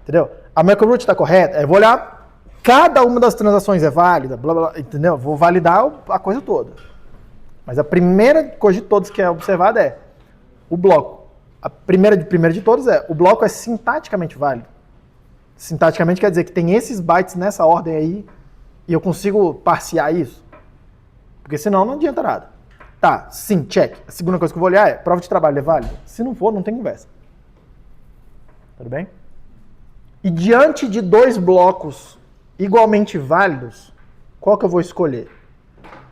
S1: Entendeu? A MicroRoot está correta? Eu vou olhar, cada uma das transações é válida, blá, blá, entendeu? Vou validar a coisa toda. Mas a primeira coisa de todas que é observada é o bloco. A primeira de todas é, o bloco é sintaticamente válido. Sintaticamente quer dizer que tem esses bytes nessa ordem aí e eu consigo parsear isso. Porque senão não adianta nada. Tá, sim, check. A segunda coisa que eu vou olhar é, prova de trabalho é válida? Se não for, não tem conversa. Tudo bem? E diante de dois blocos igualmente válidos, qual que eu vou escolher?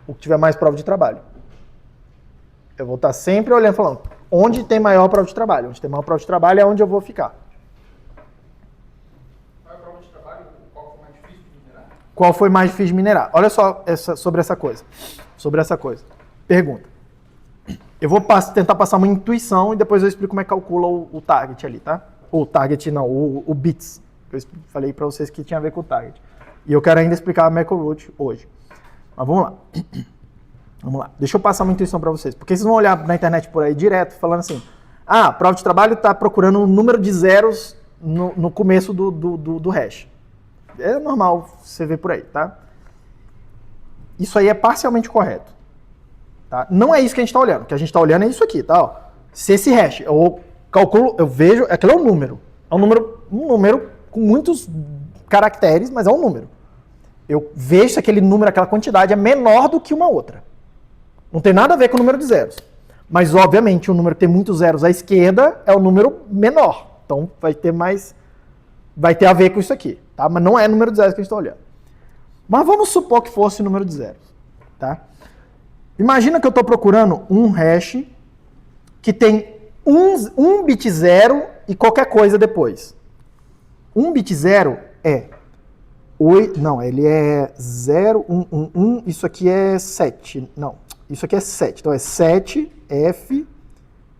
S1: O que tiver mais prova de trabalho. Eu vou estar sempre olhando, falando, onde tem maior prova de trabalho? Onde tem maior prova de trabalho é onde eu vou ficar.
S4: Qual é a prova de trabalho? Qual foi mais difícil de minerar?
S1: Qual foi mais difícil de minerar? Olha só sobre essa coisa. Pergunta. Eu vou tentar passar uma intuição e depois eu explico como é que calcula o target ali, tá? O target não, o bits. Eu falei para vocês que tinha a ver com o target. E eu quero ainda explicar a MicroRoot hoje. Mas vamos lá. Vamos lá. Deixa eu passar uma intuição para vocês. Porque vocês vão olhar na internet por aí direto falando assim, a prova de trabalho está procurando um número de zeros no começo do hash. É normal você ver por aí, tá? Isso aí é parcialmente correto. Tá? Não é isso que a gente está olhando. O que a gente está olhando é isso aqui, tá? Ó, se esse hash, eu calculo, eu vejo, aquilo é um número. É um número com muitos caracteres, mas é um número. Eu vejo se aquele número, aquela quantidade é menor do que uma outra. Não tem nada a ver com o número de zeros. Mas, obviamente, o número que tem muitos zeros à esquerda é o número menor. Então, vai ter a ver com isso aqui. Tá? Mas não é número de zeros que a gente está olhando. Mas vamos supor que fosse número de zeros. Tá? Imagina que eu estou procurando um hash que tem um bit zero e qualquer coisa depois. Um bit zero é... Não, ele é 0, 1, 1, 1. Isso aqui é 7. Não, isso aqui é 7. Então é 7, F,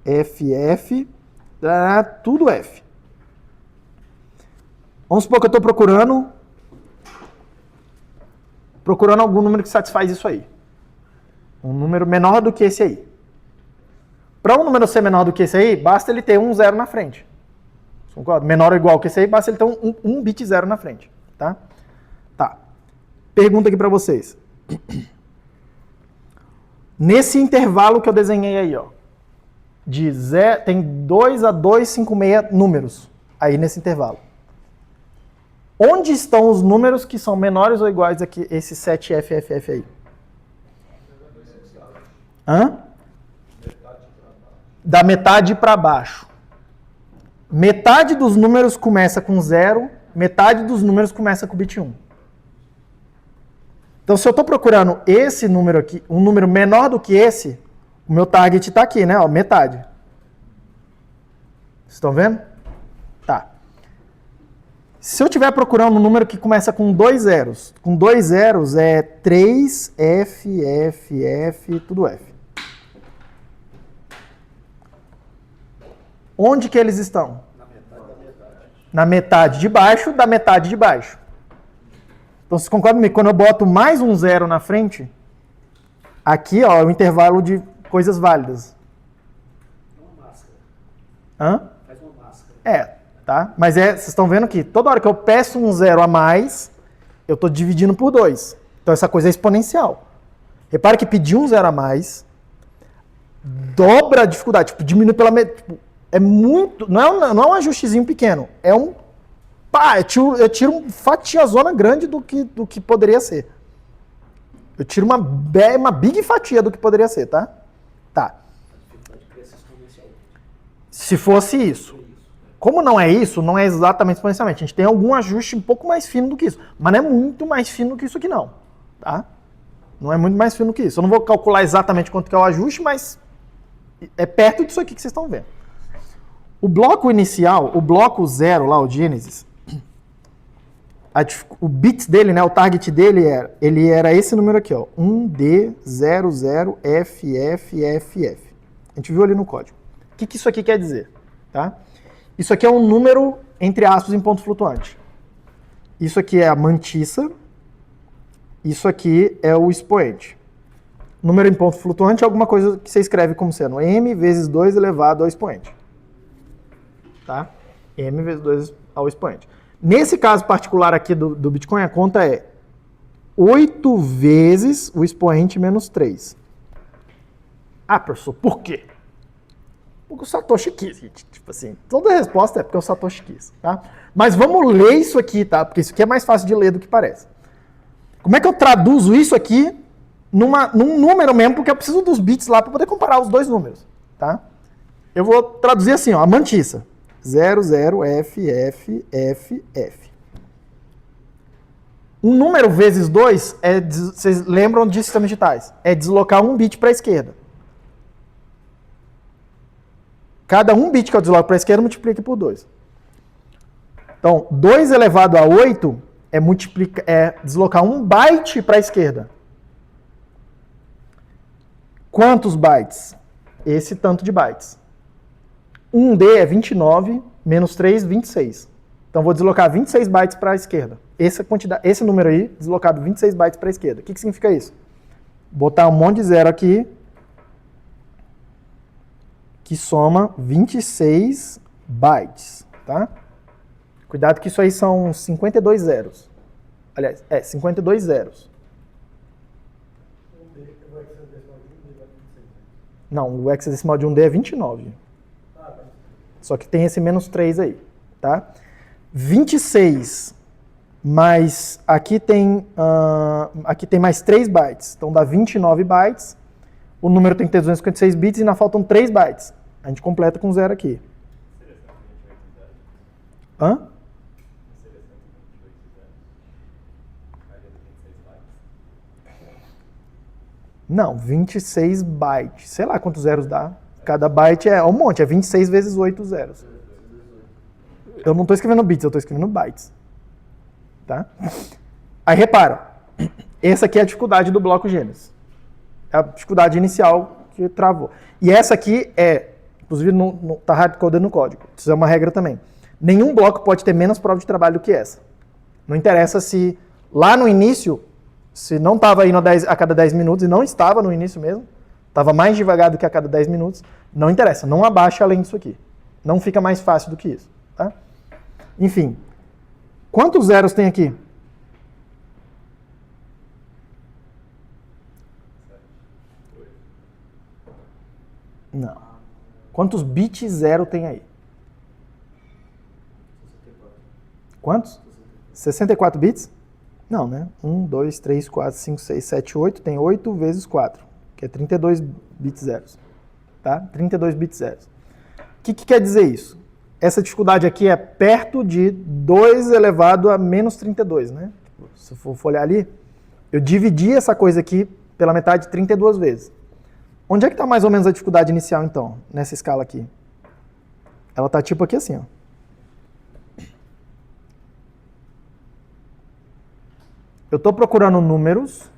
S1: F, F, tudo F. Vamos supor que eu estou procurando algum número que satisfaz isso aí. Um número menor do que esse aí. Para um número ser menor do que esse aí, basta ele ter um zero na frente. Concorda? Menor ou igual que esse aí, basta ele ter um bit zero na frente. Tá? Tá. Pergunta aqui para vocês. Nesse intervalo que eu desenhei aí, ó, tem 2 a 256 números aí nesse intervalo. Onde estão os números que são menores ou iguais a esse 7FFF aí? Hã? Da metade para baixo. Metade dos números começa com 0, metade dos números começa com bit 1. Então, se eu estou procurando esse número aqui, um número menor do que esse, o meu target está aqui, né? Ó, metade. Vocês estão vendo? Tá. Se eu estiver procurando um número que começa com 2 zeros, com 2 zeros é 3, F, F, F, tudo F. Onde que eles estão? Na metade de baixo da metade de baixo. Então, vocês concordam comigo? Quando eu boto mais um zero na frente, aqui ó, é o intervalo de coisas válidas.
S2: Uma máscara.
S1: Hã?
S2: Faz uma máscara.
S1: É, tá? Mas vocês estão vendo que toda hora que eu peço um zero a mais, eu estou dividindo por 2. Então, essa coisa é exponencial. Repare que pedir um zero a mais dobra a dificuldade. Tipo, diminui pela metade. Tipo, é muito... Não é um ajustezinho pequeno. É um... Pá, eu tiro uma fatiazona grande do que poderia ser. Eu tiro uma big fatia do que poderia ser, tá? Tá. Se fosse isso. Como não é isso, não é exatamente exponencialmente. A gente tem algum ajuste um pouco mais fino do que isso. Mas não é muito mais fino do que isso aqui, não. Tá? Não é muito mais fino do que isso. Eu não vou calcular exatamente quanto que é o ajuste, mas é perto disso aqui que vocês estão vendo. O bloco inicial, o bloco 0 lá, o Genesis, o bits dele, né, o target dele ele era esse número aqui, ó, 1D00FFFF. A gente viu ali no código. O que isso aqui quer dizer? Tá? Isso aqui é um número, entre aspas, em ponto flutuante. Isso aqui é a mantissa. Isso aqui é o expoente. Número em ponto flutuante é alguma coisa que você escreve como sendo m vezes 2 elevado ao expoente. Tá? M vezes 2 ao expoente. Nesse caso particular aqui do Bitcoin, a conta é 8 vezes o expoente menos 3. Ah, professor, por quê? Porque o Satoshi quis, gente. Tipo assim, toda a resposta é porque o Satoshi quis, tá? Mas vamos ler isso aqui, tá? Porque isso aqui é mais fácil de ler do que parece. Como é que eu traduzo isso aqui num número mesmo? Porque eu preciso dos bits lá para poder comparar os dois números, tá? Eu vou traduzir assim, ó, a mantissa. 00FFFF. Um número vezes 2, vocês lembram de sistemas digitais? É deslocar um bit para a esquerda. Cada um bit que eu desloco para a esquerda multiplica por 2. Então, 2 elevado a 8 é deslocar um byte para a esquerda. Quantos bytes? Esse tanto de bytes. 1D é 29, menos 3, 26. Então, vou deslocar 26 bytes para a esquerda. Esse número aí, deslocado 26 bytes para a esquerda. O que significa isso? Botar um monte de zero aqui, que soma 26 bytes, tá? Cuidado que isso aí são 52 zeros. Aliás, 52 zeros. Não, o hexadecimal de 1D é 29. Só que tem esse menos 3 aí, tá? 26 mais... Aqui tem mais 3 bytes. Então dá 29 bytes. O número tem que ter 256 bits e ainda faltam 3 bytes. A gente completa com 0 aqui. Hã? Não, 26 bytes. Sei lá quantos zeros dá. Cada byte é um monte, é 26 vezes 8 zeros. Eu não estou escrevendo bits, eu estou escrevendo bytes. Tá? Aí repara, essa aqui é a dificuldade do bloco Gênesis. É a dificuldade inicial que travou. E essa aqui inclusive está hardcoded no código. Isso é uma regra também. Nenhum bloco pode ter menos prova de trabalho do que essa. Não interessa se lá no início, se não estava indo a cada 10 minutos, e não estava no início mesmo, estava mais devagar do que a cada 10 minutos, não interessa, não abaixa além disso aqui. Não fica mais fácil do que isso. Tá? Enfim, quantos zeros tem aqui? Não. Quantos bits zero tem aí? Quantos? 64 bits? Não, né? 1, 2, 3, 4, 5, 6, 7, 8. Tem 8 vezes 4, que é 32 bits zeros. Tá? 32 bits zeros. O que quer dizer isso? Essa dificuldade aqui é perto de 2 elevado a menos 32, né? Se eu for olhar ali, eu dividi essa coisa aqui pela metade 32 vezes. Onde é que está mais ou menos a dificuldade inicial, então, nessa escala aqui? Ela está tipo aqui assim, ó. Eu estou procurando números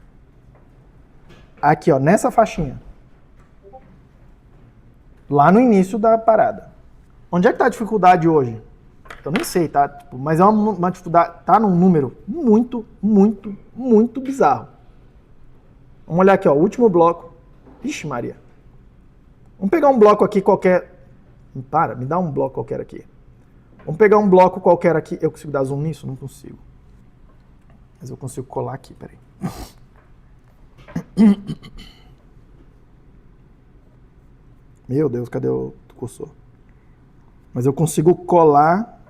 S1: aqui, ó, nessa faixinha. Lá no início da parada. Onde é que está a dificuldade hoje? Eu nem sei, tá? Tipo, mas é uma dificuldade, tá num número muito, muito, muito bizarro. Vamos olhar aqui, ó, o último bloco. Ixi, Maria. Vamos pegar um bloco aqui qualquer. Me dá um bloco qualquer aqui. Vamos pegar um bloco qualquer aqui. Eu consigo dar zoom nisso? Não consigo. Mas eu consigo colar aqui, peraí. Meu Deus, cadê o cursor? Mas eu consigo colar.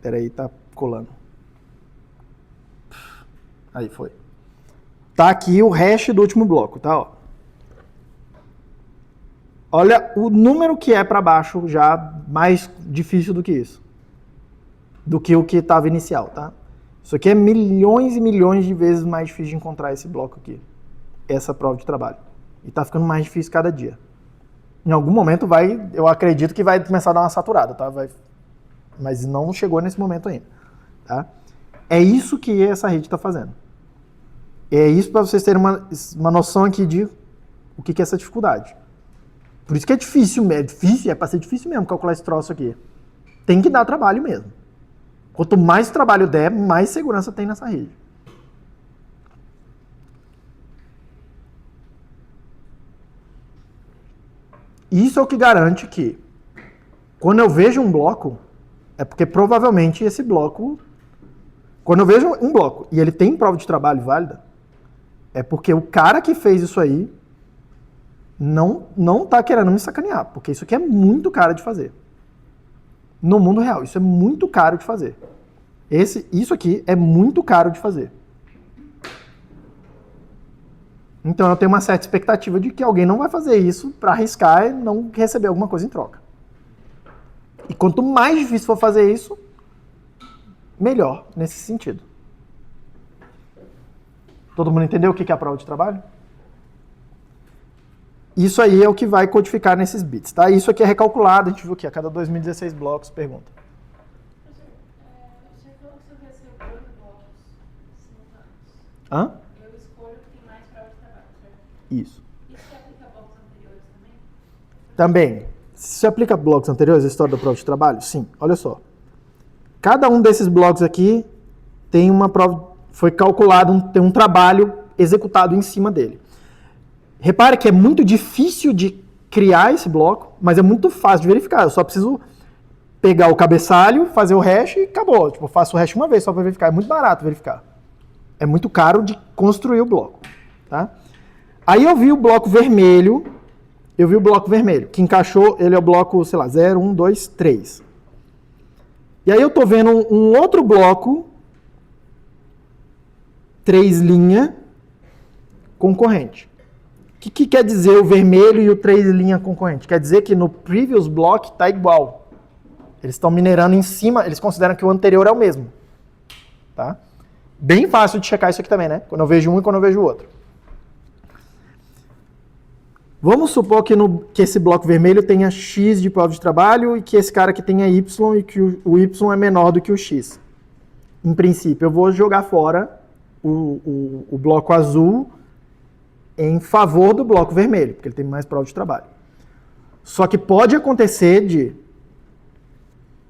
S1: Peraí, tá colando. Aí foi. Tá aqui o hash do último bloco, tá? Ó. Olha o número que é para baixo, já mais difícil do que isso. Do que o que estava inicial, tá? Isso aqui é milhões e milhões de vezes mais difícil de encontrar esse bloco aqui. Essa prova de trabalho. E tá ficando mais difícil cada dia. Em algum momento eu acredito que vai começar a dar uma saturada, tá? mas não chegou nesse momento ainda. Tá? É isso que essa rede está fazendo. É isso para vocês terem uma noção aqui de o que é essa dificuldade. Por isso que é difícil, é para ser difícil mesmo calcular esse troço aqui. Tem que dar trabalho mesmo. Quanto mais trabalho der, mais segurança tem nessa rede. Isso é o que garante que, quando eu vejo um bloco, é porque provavelmente esse bloco... Quando eu vejo um bloco e ele tem prova de trabalho válida, é porque o cara que fez isso aí não tá querendo me sacanear, porque isso aqui é muito caro de fazer. No mundo real, isso é muito caro de fazer. Isso aqui é muito caro de fazer. Então eu tenho uma certa expectativa de que alguém não vai fazer isso para arriscar e não receber alguma coisa em troca. E quanto mais difícil for fazer isso, melhor nesse sentido. Todo mundo entendeu o que é a prova de trabalho? Isso aí é o que vai codificar nesses bits, tá? Isso aqui é recalculado, a gente viu que a cada 2016 blocos pergunta.
S5: Você falou que você vai ser 8 blocos simultâneos.
S1: Hã?
S5: Eu escolho que tem mais prova de trabalho, certo?
S1: Isso.
S5: Isso se aplica a blocos anteriores também?
S1: Também. Se você aplica blocos anteriores, a história da prova de trabalho? Sim. Olha só. Cada um desses blocos aqui tem uma prova, foi calculado, tem um trabalho executado em cima dele. Repare que é muito difícil de criar esse bloco, mas é muito fácil de verificar. Eu só preciso pegar o cabeçalho, fazer o hash e acabou. Tipo, eu faço o hash uma vez só para verificar. É muito barato verificar. É muito caro de construir o bloco. Tá? Aí eu vi o bloco vermelho. Que encaixou, ele é o bloco, sei lá, 0, 1, 2, 3. E aí eu tô vendo um outro bloco, 3 linha, concorrente. O que quer dizer o vermelho e o 3 linha concorrente? Quer dizer que no previous block está igual. Eles estão minerando em cima, eles consideram que o anterior é o mesmo. Tá? Bem fácil de checar isso aqui também, né? Quando eu vejo um e quando eu vejo o outro. Vamos supor que esse bloco vermelho tenha X de prova de trabalho e que esse cara aqui tenha Y e que o Y é menor do que o X. Em princípio, eu vou jogar fora o bloco azul em favor do bloco vermelho, porque ele tem mais prova de trabalho. Só que pode acontecer de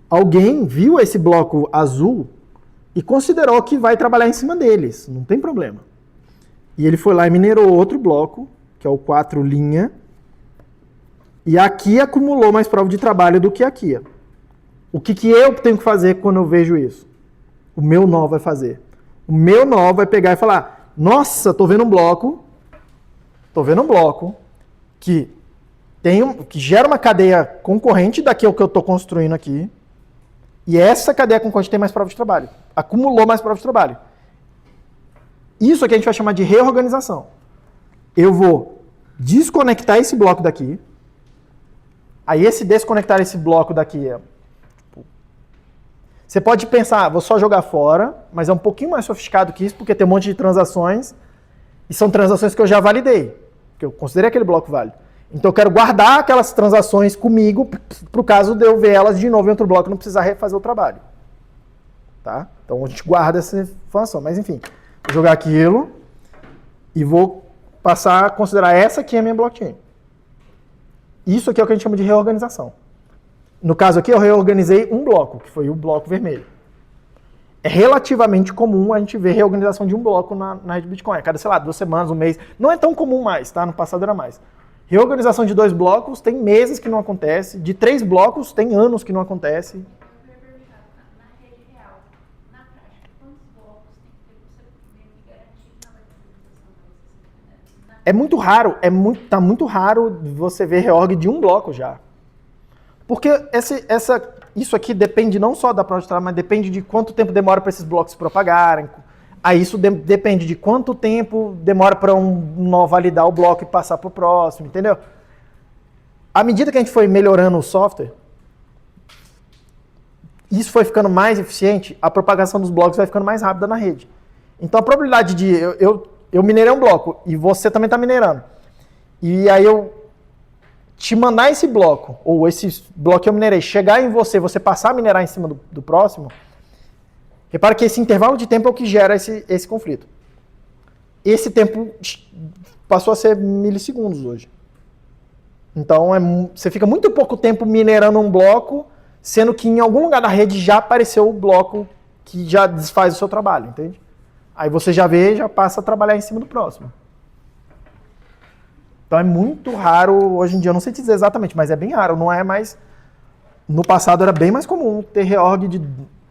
S1: alguém viu esse bloco azul e considerou que vai trabalhar em cima deles, não tem problema. E ele foi lá e minerou outro bloco, que é o 4 linha, e aqui acumulou mais prova de trabalho do que aqui. O que eu tenho que fazer quando eu vejo isso? O meu nó vai fazer. O meu nó vai pegar e falar, nossa, tô vendo um bloco que gera uma cadeia concorrente daquilo que eu estou construindo aqui, e essa cadeia concorrente tem mais prova de trabalho. Acumulou mais prova de trabalho. Isso aqui a gente vai chamar de reorganização. Eu vou desconectar esse bloco daqui. Aí esse desconectar esse bloco daqui é... Você pode pensar, vou só jogar fora, mas é um pouquinho mais sofisticado que isso, porque tem um monte de transações, e são transações que eu já validei, que eu considerei aquele bloco válido. Então eu quero guardar aquelas transações comigo, para o caso de eu ver elas de novo em outro bloco e não precisar refazer o trabalho. Tá? Então a gente guarda essa informação. Mas enfim, vou jogar aquilo e vou passar a considerar essa aqui a minha blockchain. Isso aqui é o que a gente chama de reorganização. No caso aqui eu reorganizei um bloco, que foi o bloco vermelho. É relativamente comum a gente ver reorganização de um bloco na rede Bitcoin. A cada, sei lá, 2 semanas, um mês. Não é tão comum mais, tá? No passado era mais. Reorganização de 2 blocos tem meses que não acontece. De 3 blocos tem anos que não acontece.
S5: Eu queria perguntar, na rede real, na prática, quantos blocos tem que ter você meio que garantir que não vai ter movimentação para você?
S1: É muito raro, tá muito raro você ver reorg de um bloco já. Porque isso aqui depende não só da prova de trabalho, mas depende de quanto tempo demora para esses blocos se propagarem. Aí isso depende de quanto tempo demora para um nó validar o bloco e passar para o próximo, entendeu? À medida que a gente foi melhorando o software, isso foi ficando mais eficiente, a propagação dos blocos vai ficando mais rápida na rede. Então a probabilidade de eu minerei um bloco e você também está minerando. E aí eu te mandar esse bloco, ou esse bloco que eu minerei, chegar em você, você passar a minerar em cima do próximo, repara que esse intervalo de tempo é o que gera esse conflito. Esse tempo passou a ser milissegundos hoje. Então, você fica muito pouco tempo minerando um bloco, sendo que em algum lugar da rede já apareceu o bloco que já desfaz o seu trabalho, entende? Aí você já vê, já passa a trabalhar em cima do próximo. Então é muito raro, hoje em dia, eu não sei te dizer exatamente, mas é bem raro, não é mais... No passado era bem mais comum ter reorg de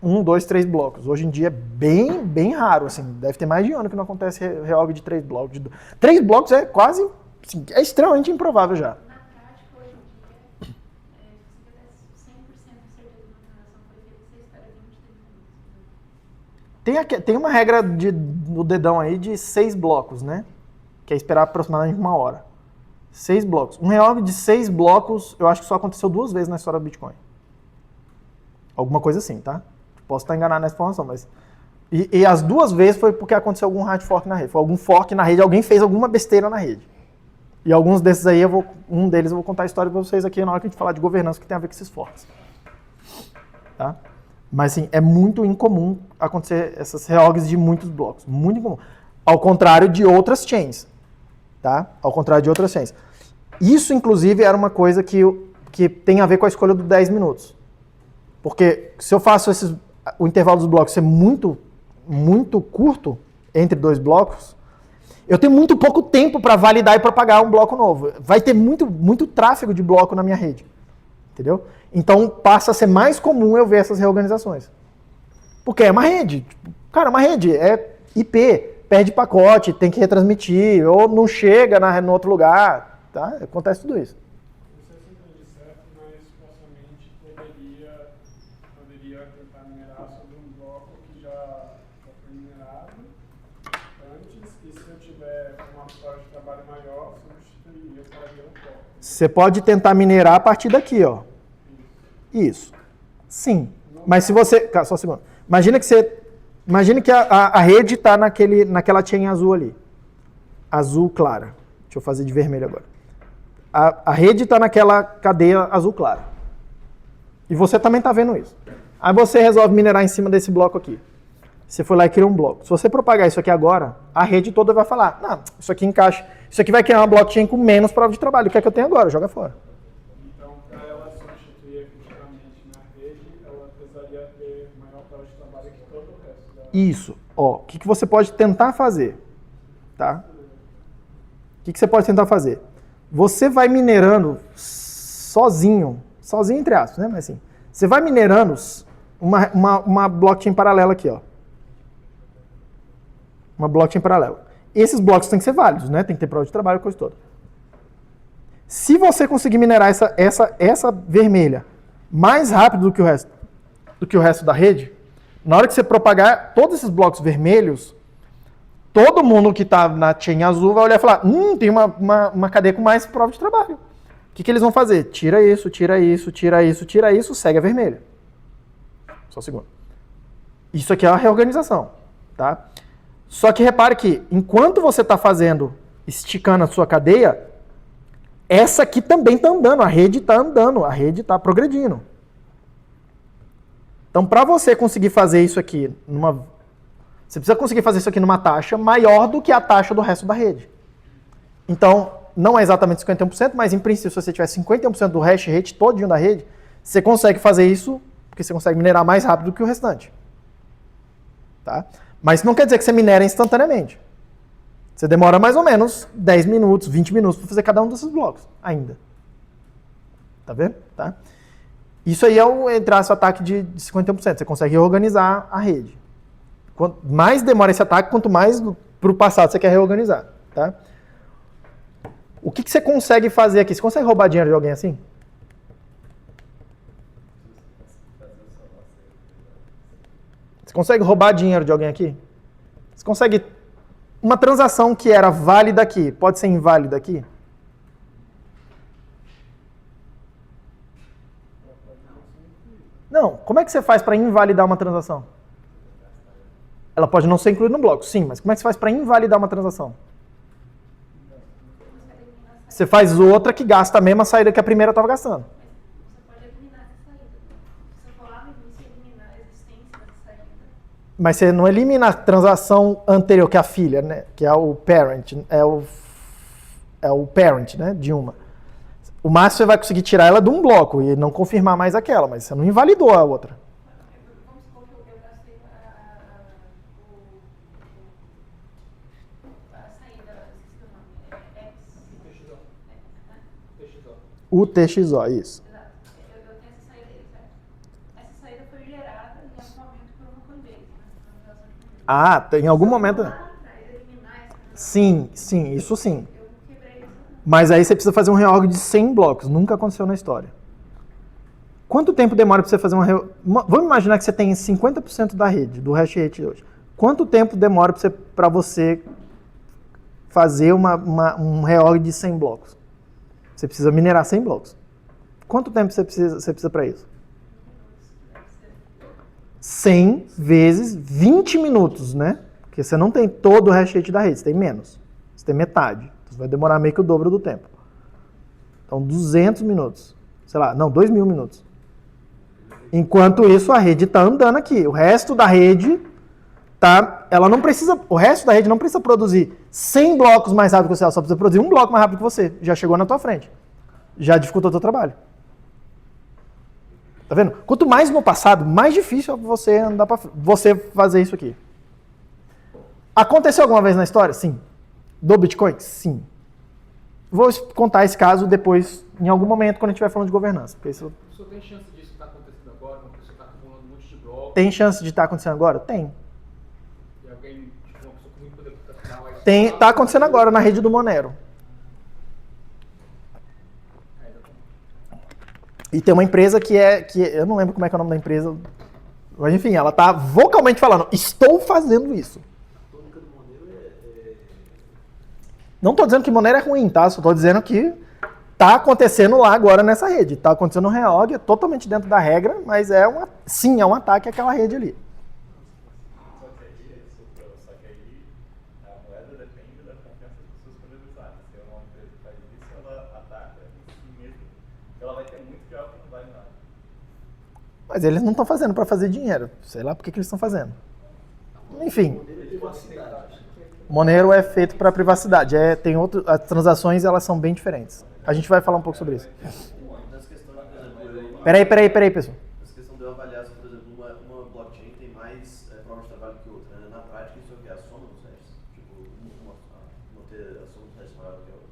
S1: 1, 2, 3 blocos. Hoje em dia é bem raro, assim, deve ter mais de ano que não acontece reorg de 3 blocos. 3 blocos é quase, assim, é extremamente improvável já.
S5: Na prática, hoje em dia, se você tivesse 100% de certeza de uma transação foi feita, você espera 20, 30 minutos.
S1: Tem uma regra no dedão aí de 6 blocos, né? Que é esperar aproximadamente 1 hora. 6 blocos. Um reorg de 6 blocos, eu acho que só aconteceu 2 vezes na história do Bitcoin. Alguma coisa assim, tá? Posso estar enganado nessa informação, mas... E as 2 vezes foi porque aconteceu algum hard fork na rede. Foi algum fork na rede, alguém fez alguma besteira na rede. E alguns desses aí, um deles eu vou contar a história para vocês aqui na hora que a gente falar de governança, que tem a ver com esses forks. Tá? Mas, assim, é muito incomum acontecer essas reorgs de muitos blocos. Muito incomum. Ao contrário de outras chains. Tá? Ao contrário de outras chains. Isso, inclusive, era uma coisa que tem a ver com a escolha do 10 minutos. Porque se eu faço o intervalo dos blocos ser muito curto, entre 2 blocos, eu tenho muito pouco tempo para validar e propagar um bloco novo. Vai ter muito tráfego de bloco na minha rede. Entendeu? Então passa a ser mais comum eu ver essas reorganizações. Porque é uma rede. Cara, uma rede é IP. Perde pacote, tem que retransmitir, ou não chega no outro lugar, tá? Acontece tudo isso.
S4: Não sei se eu entendi certo, mas supostamente poderia tentar minerar sobre um bloco que já foi minerado antes, e se eu tiver uma história de trabalho maior, substituiria para ver um bloco.
S1: Você pode tentar minerar a partir daqui, ó. Isso. Sim. Mas se você... Só um segundo. Imagine que a rede está naquela chain azul ali. Azul clara. Deixa eu fazer de vermelho agora. A rede está naquela cadeia azul clara. E você também está vendo isso. Aí você resolve minerar em cima desse bloco aqui. Você foi lá e criou um bloco. Se você propagar isso aqui agora, a rede toda vai falar, não, isso aqui encaixa. Isso aqui vai criar uma blockchain com menos prova de trabalho. O que é que eu tenho agora? Joga fora.
S4: Então, para ela substituir efetivamente na rede, ela precisaria ter maior prova de trabalho que todo o resto da...
S1: Isso. Ó, o que você pode tentar fazer? Tá? O que você pode tentar fazer? Você vai minerando sozinho entre aspas, né? Mas assim, você vai minerando uma blockchain paralela aqui, ó. Uma blockchain paralela. Esses blocos têm que ser válidos, né? Tem que ter prova de trabalho, coisa toda. Se você conseguir minerar essa vermelha mais rápido do que o resto da rede, na hora que você propagar todos esses blocos vermelhos, todo mundo que está na chain azul vai olhar e falar, tem uma cadeia com mais prova de trabalho. O que eles vão fazer? Tira isso, segue a vermelha. Só um segundo. Isso aqui é a reorganização, tá? Só que repare que, enquanto você está esticando a sua cadeia, essa aqui também está andando, a rede está andando, a rede está progredindo. Então, para você conseguir fazer isso aqui você precisa conseguir fazer isso aqui numa taxa maior do que a taxa do resto da rede. Então, não é exatamente 51%, mas em princípio, se você tiver 51% do hash rate todinho da rede, você consegue fazer isso, porque você consegue minerar mais rápido do que o restante. Tá? Mas não quer dizer que você minera instantaneamente. Você demora mais ou menos 10 minutos, 20 minutos para fazer cada um desses blocos, ainda. Tá vendo? Tá? Isso aí é o ataque de 51%. Você consegue reorganizar a rede. Quanto mais demora esse ataque, quanto mais para o passado você quer reorganizar. Tá? O que você consegue fazer aqui? Você consegue roubar dinheiro de alguém assim? Você consegue roubar dinheiro de alguém aqui? Você consegue... Uma transação que era válida aqui, pode ser inválida aqui? Não. Como é que você faz para invalidar uma transação? Ela pode não ser incluída no bloco, sim, mas como é que você faz para invalidar uma transação? Você faz outra que gasta a mesma saída que a primeira estava gastando.
S5: Você pode eliminar essa saída. Se você for lá no início e eliminar a existência dessa saída.
S1: Mas você não elimina a transação anterior, que é a filha, né? Que é o parent, né? De uma. O máximo você vai conseguir tirar ela de um bloco e não confirmar mais aquela, mas você não invalidou a outra.
S5: Vamos supor que eu gastei a saída, esqueci o nome,
S1: O TXO, isso.
S5: Exato. Eu tenho essa saída aí, certo? Essa saída foi gerada em algum momento por uma Coinbase, né? Transação de Coinbase.
S1: Ah, em algum momento.
S5: Lá atrás, eliminar essa transação.
S1: Sim, isso sim.
S5: Eu quebrei essa.
S1: Mas aí você precisa fazer um reorg de 100 blocos. Nunca aconteceu na história. Quanto tempo demora para você fazer Vamos imaginar que você tem 50% da rede, do hash rate hoje. Quanto tempo demora para você fazer um reorg de 100 blocos? Você precisa minerar 100 blocos. Quanto tempo você precisa para isso? 100 vezes 20 minutos, né? Porque você não tem todo o hash rate da rede, você tem menos. Você tem metade. Então vai demorar meio que o dobro do tempo. Então 200 minutos. Sei lá, não, 2.000 minutos. Enquanto isso, a rede está andando aqui. O resto da rede ela não precisa. O resto da rede não precisa produzir 100 blocos mais rápido que você, ela só precisa produzir um bloco mais rápido que você. Já chegou na tua frente. Já dificultou o teu trabalho. Tá vendo? Quanto mais no passado, mais difícil é você andar para você fazer isso aqui. Aconteceu alguma vez na história? Sim. Do Bitcoin? Sim. Vou contar esse caso depois, em algum momento, quando a gente estiver falando de governança. Porque isso...
S6: O senhor tem chance disso estar acontecendo agora? Uma pessoa está acumulando um monte de blocos?
S1: Tem chance de estar acontecendo agora? Tem.
S6: E alguém, tipo, uma pessoa com muito poder computacional...
S1: Tá acontecendo agora na rede do Monero. E tem uma empresa que eu não lembro como é que é o nome da empresa, mas enfim, ela tá vocalmente falando, estou fazendo isso.
S2: A tônica do Monero
S1: Não tô dizendo que Monero é ruim, tá? Só tô dizendo que tá acontecendo lá agora nessa rede. Tá acontecendo um reorg, é totalmente dentro da regra, mas é um ataque àquela rede ali.
S3: Só que aí a moeda depende da confiança das pessoas quando eles usarem. Se é uma empresa que faz isso, ela ataca em si mesma. Ela vai ter muito de algo que não vale nada.
S1: Mas eles não estão fazendo para fazer dinheiro. Sei lá por que eles estão fazendo. Enfim, Monero é feito para privacidade. As transações elas são bem diferentes. A gente vai falar um pouco sobre isso.
S2: Nessa questão, por exemplo,
S1: Peraí, pessoal.
S2: Nessa questão de eu avaliar se, por exemplo, uma blockchain tem mais prova de trabalho que outra, né? Na prática, isso é o que? A soma dos hashes. Tipo, uma ter a soma dos hashes maior do que a outra.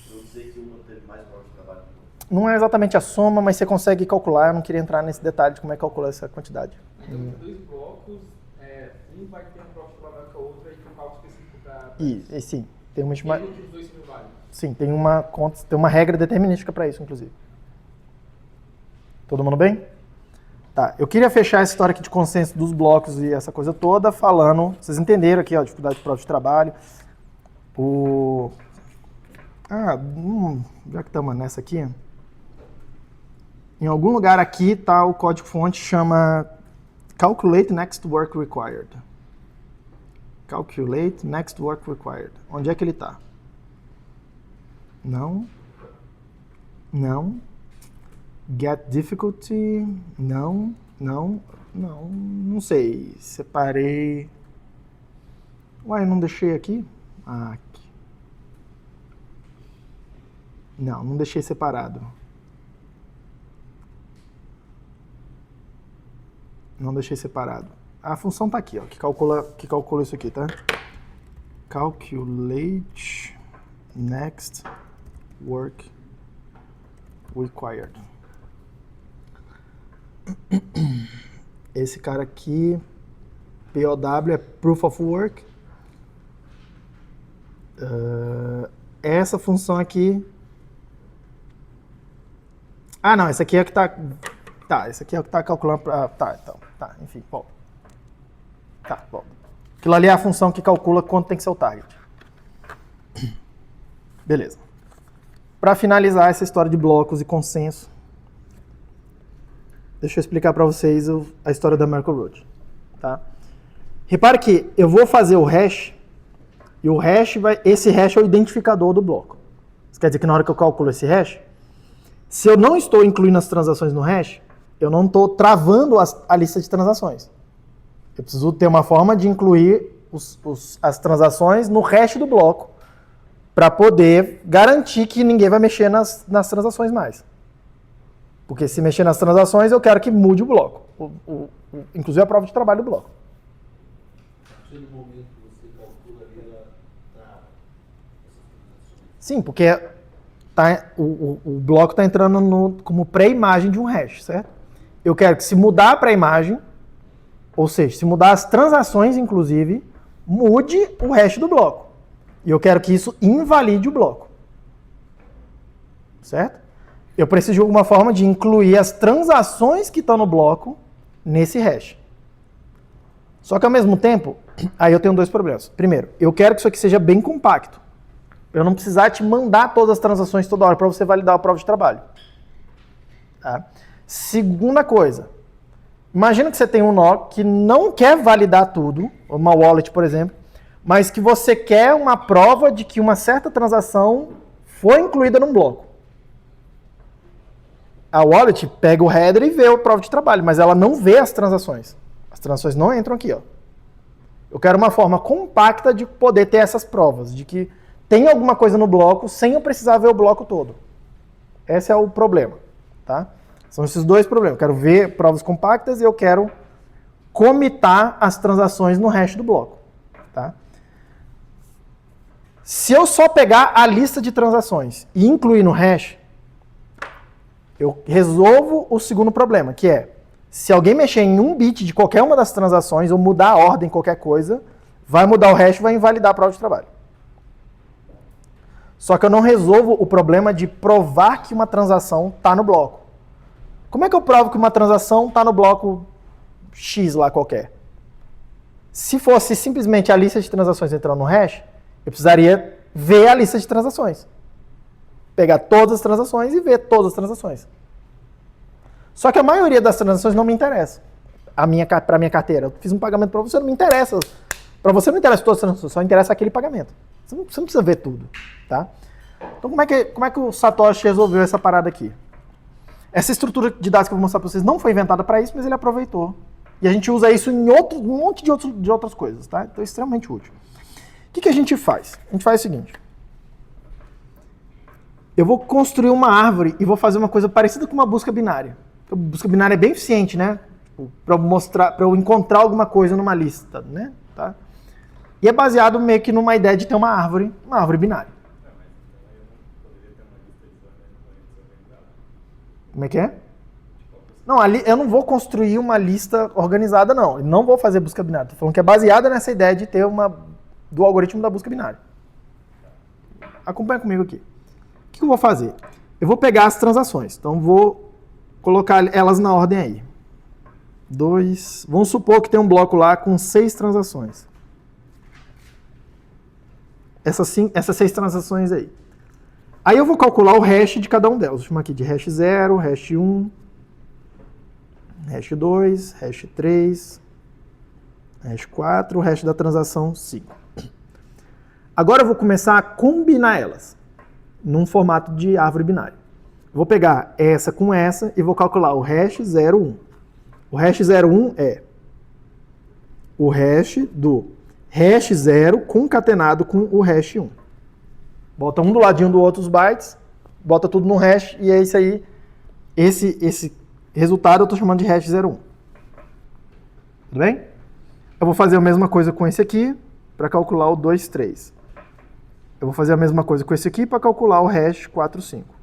S2: Pra eu dizer que uma teve mais prova de trabalho que a outra.
S1: Não é exatamente a soma, mas você consegue calcular. Eu não queria entrar nesse detalhe de como é que calcula essa quantidade.
S6: Então, dois blocos, um vai ter uma prova de trabalho que a outra e tem um cálculo específico para...
S1: E sim, tem uma
S6: Mesmo que os dois sejam válidos.
S1: Sim, tem uma regra determinística para isso, inclusive. Todo mundo bem? Tá, eu queria fechar essa história aqui de consenso dos blocos e essa coisa toda falando... Vocês entenderam aqui, ó, a dificuldade de prova de trabalho. Já que estamos nessa aqui... Em algum lugar aqui tá o código-fonte, chama Calculate Next Work Required. Calculate Next Work Required. Onde é que ele está? Não. Get Difficulty. Não sei. Separei. Uai, não deixei aqui? Aqui. Não deixei separado. Não deixei separado. A função tá aqui, ó, que calcula isso aqui, tá? Calculate next work required. Esse cara aqui, POW é Proof of Work. Essa função aqui... não, esse aqui é o que tá... Tá, esse aqui é o que tá calculando pra... enfim, volta. Volta. Aquilo ali é a função que calcula quanto tem que ser o target. Beleza. Para finalizar essa história de blocos e consenso, deixa eu explicar para vocês a história da Merkle Road. Tá? Repare que eu vou fazer o hash, e esse hash é o identificador do bloco. Isso quer dizer que na hora que eu calculo esse hash, se eu não estou incluindo as transações no hash, eu não estou travando a lista de transações. Eu preciso ter uma forma de incluir as transações no hash do bloco para poder garantir que ninguém vai mexer nas transações mais. Porque se mexer nas transações, eu quero que mude o bloco. Inclusive a prova de trabalho do bloco.
S7: No momento que você calcula ali, ela trava essas transações.
S1: Sim, porque o bloco está entrando como pré-imagem de um hash, certo? Eu quero que se mudar a pré-imagem, ou seja, se mudar as transações, inclusive, mude o hash do bloco. E eu quero que isso invalide o bloco. Certo? Eu preciso de alguma forma de incluir as transações que estão no bloco nesse hash. Só que ao mesmo tempo, aí eu tenho dois problemas. Primeiro, eu quero que isso aqui seja bem compacto. Eu não precisar te mandar todas as transações toda hora para você validar a prova de trabalho. Tá? Segunda coisa, imagina que você tem um nó que não quer validar tudo, uma wallet, por exemplo, mas que você quer uma prova de que uma certa transação foi incluída num bloco. A wallet pega o header e vê a prova de trabalho, mas ela não vê as transações. As transações não entram aqui, ó. Eu quero uma forma compacta de poder ter essas provas, de que tem alguma coisa no bloco sem eu precisar ver o bloco todo. Esse é o problema, tá? São esses dois problemas. Eu quero ver provas compactas e eu quero comitar as transações no hash do bloco, tá? Se eu só pegar a lista de transações e incluir no hash, eu resolvo o segundo problema, que é, se alguém mexer em um bit de qualquer uma das transações ou mudar a ordem, qualquer coisa, vai mudar o hash e vai invalidar a prova de trabalho. Só que eu não resolvo o problema de provar que uma transação está no bloco. Como é que eu provo que uma transação está no bloco X lá qualquer? Se fosse simplesmente a lista de transações entrando no hash, eu precisaria ver a lista de transações. Pegar todas as transações e ver todas as transações. Só que a maioria das transações não me interessa. Para a minha carteira. Eu fiz um pagamento para você, não me interessa. Para você não interessa todas as transações, só interessa aquele pagamento. Você não precisa ver tudo. Tá? Então como é que o Satoshi resolveu essa parada aqui? Essa estrutura de dados que eu vou mostrar para vocês não foi inventada para isso, mas ele aproveitou. E a gente usa isso em um monte de outras coisas. Tá? Então é extremamente útil. O que a gente faz? A gente faz o seguinte. Eu vou construir uma árvore e vou fazer uma coisa parecida com uma busca binária. A busca binária é bem eficiente, né? Para eu encontrar alguma coisa numa lista, né? Tá? E é baseado meio que numa ideia de ter uma árvore binária. Como é que é? Não, eu não vou construir uma lista organizada, não. Eu não vou fazer busca binária. Estou falando que é baseada nessa ideia de ter do algoritmo da busca binária. Acompanha comigo aqui. O que eu vou fazer? Eu vou pegar as transações. Então, vou colocar elas na ordem aí. Vamos supor que tem um bloco lá com 6 transações. Essas 6 transações aí. Aí eu vou calcular o hash de cada um delas. Vou chamar aqui de hash 0, hash 1, hash 2, hash 3, hash 4, hash da transação 5. Agora eu vou começar a combinar elas num formato de árvore binária. Vou pegar essa com essa e vou calcular o hash 01. O hash 01 é o hash do hash 0 concatenado com o hash 1. Bota um do ladinho do outro os bytes, bota tudo no hash e é isso aí. Esse resultado eu estou chamando de hash 01. Tudo bem? Eu vou fazer a mesma coisa com esse aqui para calcular o 23. Eu vou fazer a mesma coisa com esse aqui para calcular o hash 45.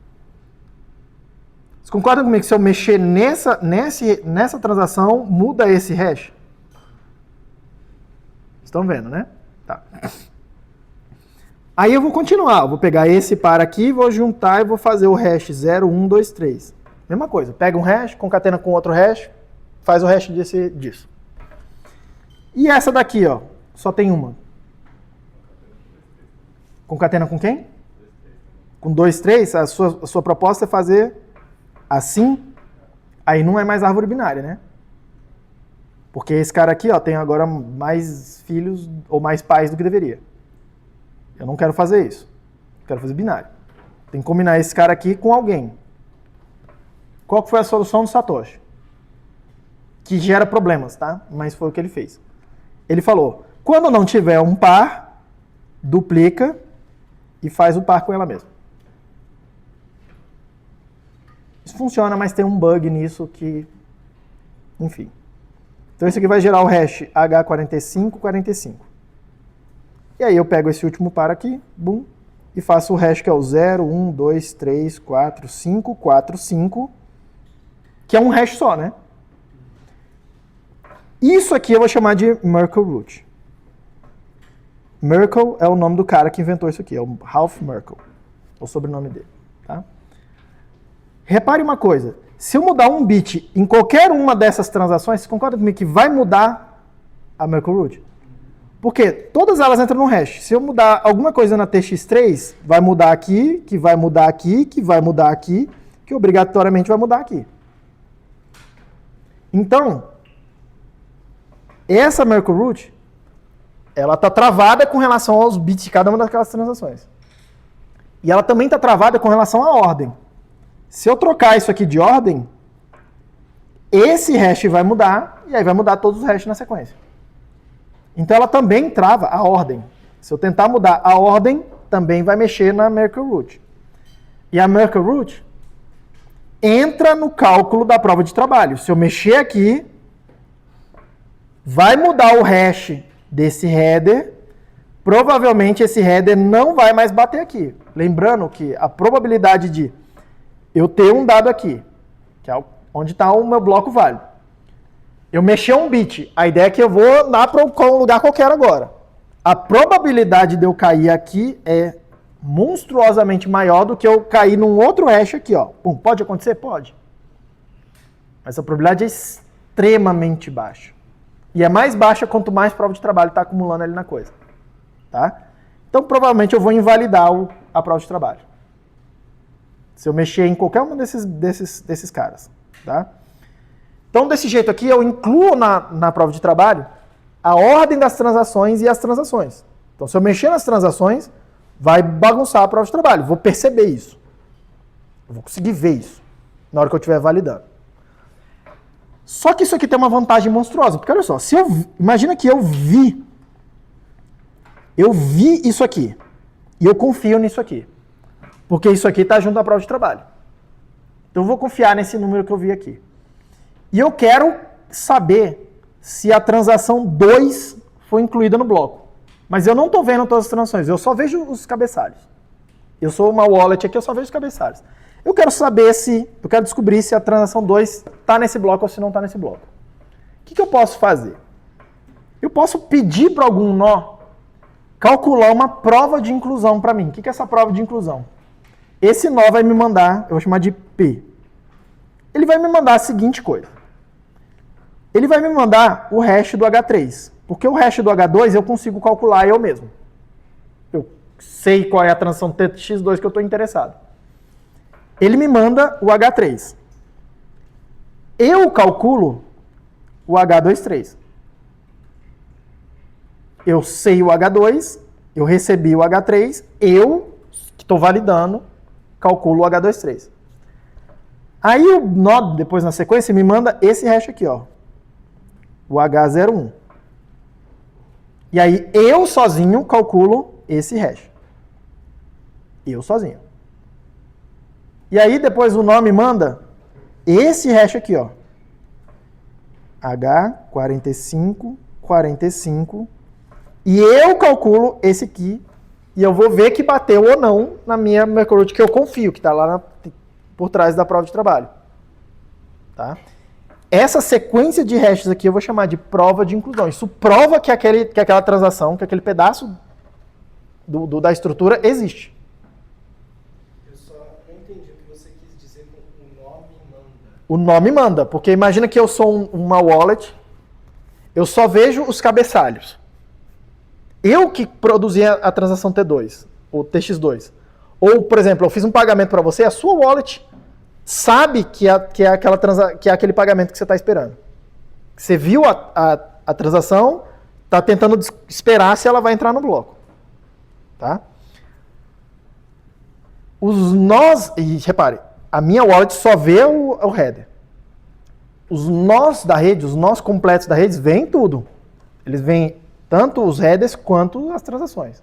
S1: Vocês concordam comigo que se eu mexer nessa transação, muda esse hash? Estão vendo, né? Tá. Aí eu vou continuar. Eu vou pegar esse par aqui, vou juntar e vou fazer o hash 0, 1, 2, 3. Mesma coisa. Pega um hash, concatena com outro hash, faz o hash disso. E essa daqui, ó, só tem uma. Concatena com quem? Com 2, 3, a sua proposta é fazer assim, aí não é mais árvore binária, né? Porque esse cara aqui, ó, tem agora mais filhos ou mais pais do que deveria. Eu não quero fazer isso. Eu quero fazer binário. Tem que combinar esse cara aqui com alguém. Qual que foi a solução do Satoshi? Que gera problemas, tá? Mas foi o que ele fez. Ele falou, quando não tiver um par, duplica e faz o par com ela mesma. Isso funciona, mas tem um bug nisso que... Enfim. Então isso aqui vai gerar o hash H4545. E aí eu pego esse último par aqui, boom, e faço o hash que é o 0, 1, 2, 3, 4, 5, 4, 5, que é um hash só, né? Isso aqui eu vou chamar de Merkle Root. Merkle é o nome do cara que inventou isso aqui, é o Ralph Merkle, é o sobrenome dele, tá? Repare uma coisa, se eu mudar um bit em qualquer uma dessas transações, você concorda comigo que vai mudar a Merkle Root? Porque todas elas entram no hash. Se eu mudar alguma coisa na TX3, vai mudar aqui, que vai mudar aqui, que vai mudar aqui, que obrigatoriamente vai mudar aqui. Então, essa Merkle Root, ela está travada com relação aos bits de cada uma daquelas transações. E ela também está travada com relação à ordem. Se eu trocar isso aqui de ordem, esse hash vai mudar, e aí vai mudar todos os hashes na sequência. Então ela também trava a ordem. Se eu tentar mudar a ordem, também vai mexer na Merkle Root. E a Merkle Root entra no cálculo da prova de trabalho. Se eu mexer aqui, vai mudar o hash desse header. Provavelmente esse header não vai mais bater aqui. Lembrando que a probabilidade de eu ter um dado aqui, que é onde está o meu bloco válido. Eu mexer um bit, a ideia é que eu vou lá para um lugar qualquer agora. A probabilidade de eu cair aqui é monstruosamente maior do que eu cair num outro hash aqui, ó. Pum, pode acontecer? Pode. Mas a probabilidade é extremamente baixa. E é mais baixa quanto mais prova de trabalho está acumulando ali na coisa. Tá? Então, provavelmente eu vou invalidar a prova de trabalho. Se eu mexer em qualquer um desses caras. Tá? Então, desse jeito aqui, eu incluo na prova de trabalho a ordem das transações e as transações. Então, se eu mexer nas transações, vai bagunçar a prova de trabalho. Vou perceber isso. Eu vou conseguir ver isso na hora que eu estiver validando. Só que isso aqui tem uma vantagem monstruosa. Porque olha só, imagina que eu vi isso aqui. E eu confio nisso aqui. Porque isso aqui está junto à prova de trabalho. Então, eu vou confiar nesse número que eu vi aqui. E eu quero saber se a transação 2 foi incluída no bloco. Mas eu não estou vendo todas as transações, eu só vejo os cabeçalhos. Eu sou uma wallet aqui, eu só vejo os cabeçalhos. Eu quero descobrir se a transação 2 está nesse bloco ou se não está nesse bloco. O que eu posso fazer? Eu posso pedir para algum nó calcular uma prova de inclusão para mim. O que é essa prova de inclusão? Esse nó vai me mandar, eu vou chamar de P. Ele vai me mandar a seguinte coisa. Ele vai me mandar o hash do H3. Porque o hash do H2 eu consigo calcular eu mesmo. Eu sei qual é a transação TX2 que eu estou interessado. Ele me manda o H3. Eu calculo o H23. Eu sei o H2, eu recebi o H3, eu, que estou validando, calculo o H23. Aí o nó, depois na sequência, me manda esse hash aqui, ó. O H01. E aí eu sozinho calculo esse hash. Eu sozinho. E aí depois o nó me manda esse hash aqui, ó. H4545. E eu calculo esse aqui. E eu vou ver que bateu ou não na minha Merkle Root, que eu confio, que está lá por trás da prova de trabalho. Tá? Essa sequência de hashes aqui eu vou chamar de prova de inclusão. Isso prova que aquela transação, que aquele pedaço da estrutura existe.
S2: Eu só não entendi o que você quis dizer com o nó me manda.
S1: O nó me manda, porque imagina que eu sou uma wallet, eu só vejo os cabeçalhos. Eu que produzi a transação T2, ou TX2. Ou, por exemplo, eu fiz um pagamento para você, a sua wallet sabe que é aquele pagamento que você está esperando. Você viu a transação, está tentando esperar se ela vai entrar no bloco. Tá? Os nós, e repare, a minha wallet só vê o header. Os nós da rede, os nós completos da rede, vêm tudo. Eles veem tanto os headers quanto as transações.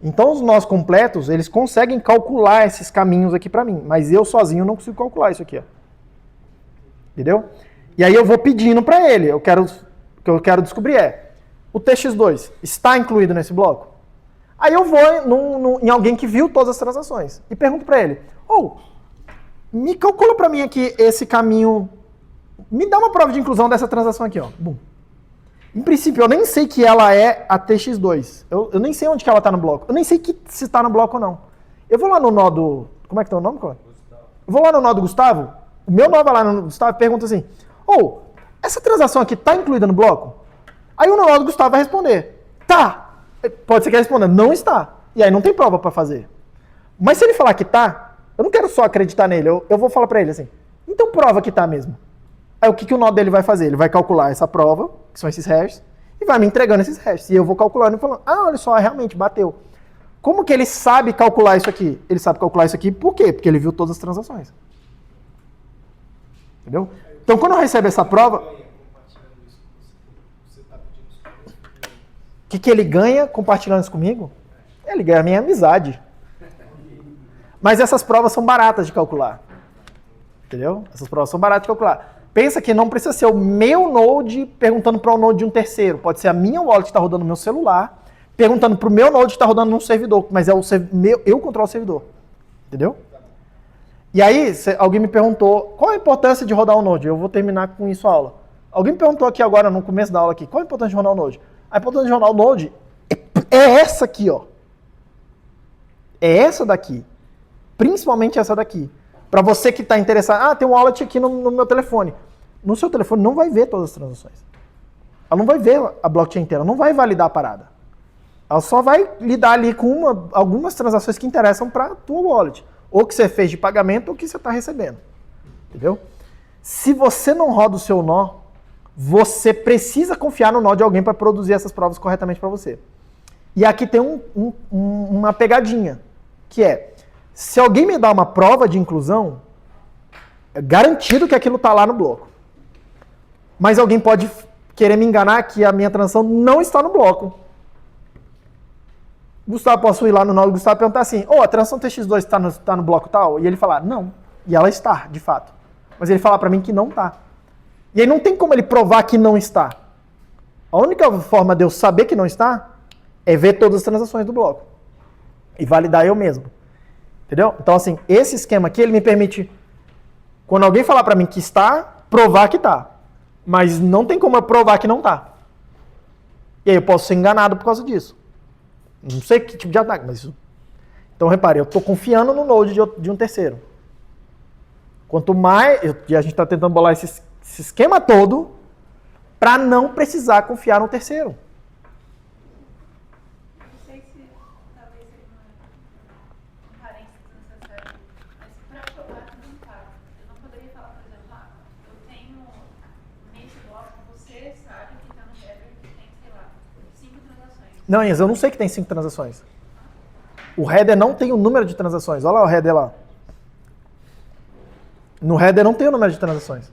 S1: Então, os nós completos, eles conseguem calcular esses caminhos aqui para mim, mas eu sozinho não consigo calcular isso aqui. Ó. Entendeu? E aí eu vou pedindo para ele. O que eu quero descobrir é, o TX2 está incluído nesse bloco? Aí eu vou em alguém que viu todas as transações e pergunto para ele, me calcula para mim aqui esse caminho, me dá uma prova de inclusão dessa transação aqui. Ó. Bum. Em princípio, eu nem sei que ela é a TX2. Eu nem sei onde que ela está no bloco. Eu nem sei se está no bloco ou não. Eu vou lá no nó do... Como é que tá o nome, Cláudio? Gustavo. Eu vou lá no nó do Gustavo. O meu nó vai lá no Gustavo e pergunta assim, essa transação aqui está incluída no bloco? Aí o nó do Gustavo vai responder, tá. Pode ser que ele responda, não está. E aí não tem prova para fazer. Mas se ele falar que tá, eu não quero só acreditar nele. Eu vou falar para ele assim, então prova que tá mesmo. Aí o que o nó dele vai fazer? Ele vai calcular essa prova, que são esses hashes, e vai me entregando esses hashes. E eu vou calculando e falando, olha só, realmente bateu. Como que ele sabe calcular isso aqui? Ele sabe calcular isso aqui por quê? Porque ele viu todas as transações. Entendeu? Então quando eu recebo essa prova... O que ele ganha compartilhando isso comigo? Ele ganha a minha amizade. Mas essas provas são baratas de calcular. Entendeu? Essas provas são baratas de calcular. Pensa que não precisa ser o meu Node perguntando para o Node de um terceiro. Pode ser a minha wallet que está rodando no meu celular, perguntando para o meu Node que está rodando num servidor. Mas eu controlo o servidor. Entendeu? E aí, alguém me perguntou, qual a importância de rodar um Node? Eu vou terminar com isso a aula. Alguém me perguntou aqui agora, no começo da aula aqui, qual a importância de rodar um Node? A importância de rodar o Node é essa aqui, ó. É essa daqui. Principalmente essa daqui. Para você que está interessado, tem um wallet aqui no meu telefone. No seu telefone não vai ver todas as transações. Ela não vai ver a blockchain inteira, não vai validar a parada. Ela só vai lidar ali com algumas transações que interessam para a tua wallet. Ou que você fez de pagamento ou que você está recebendo. Entendeu? Se você não roda o seu nó, você precisa confiar no nó de alguém para produzir essas provas corretamente para você. E aqui tem uma pegadinha, que é, se alguém me dá uma prova de inclusão, é garantido que aquilo está lá no bloco. Mas alguém pode querer me enganar que a minha transação não está no bloco. Gustavo, posso ir lá no nó do Gustavo e perguntar assim, a transação TX2 está no bloco tal? E ele falar, não. E ela está, de fato. Mas ele falar para mim que não está. E aí não tem como ele provar que não está. A única forma de eu saber que não está é ver todas as transações do bloco. E validar eu mesmo. Entendeu? Então, assim, esse esquema aqui, ele me permite, quando alguém falar para mim que está, provar que está. Mas não tem como eu provar que não está. E aí eu posso ser enganado por causa disso. Não sei que tipo de ataque, mas isso... Então, repare, eu estou confiando no Node de um terceiro. Quanto mais... E a gente está tentando bolar esse esquema todo para não precisar confiar no terceiro.
S5: Não sei se talvez seja uma carência desnecessária, mas para provar que não está. Eu não poderia falar, por exemplo, eu tenho nesse bloco, você sabe que está no header que tem, sei lá, 5 transações.
S1: Não, Inês, eu não sei que tem 5 transações. O header não tem o número de transações. Olha lá o header lá. No header não tem o número de transações.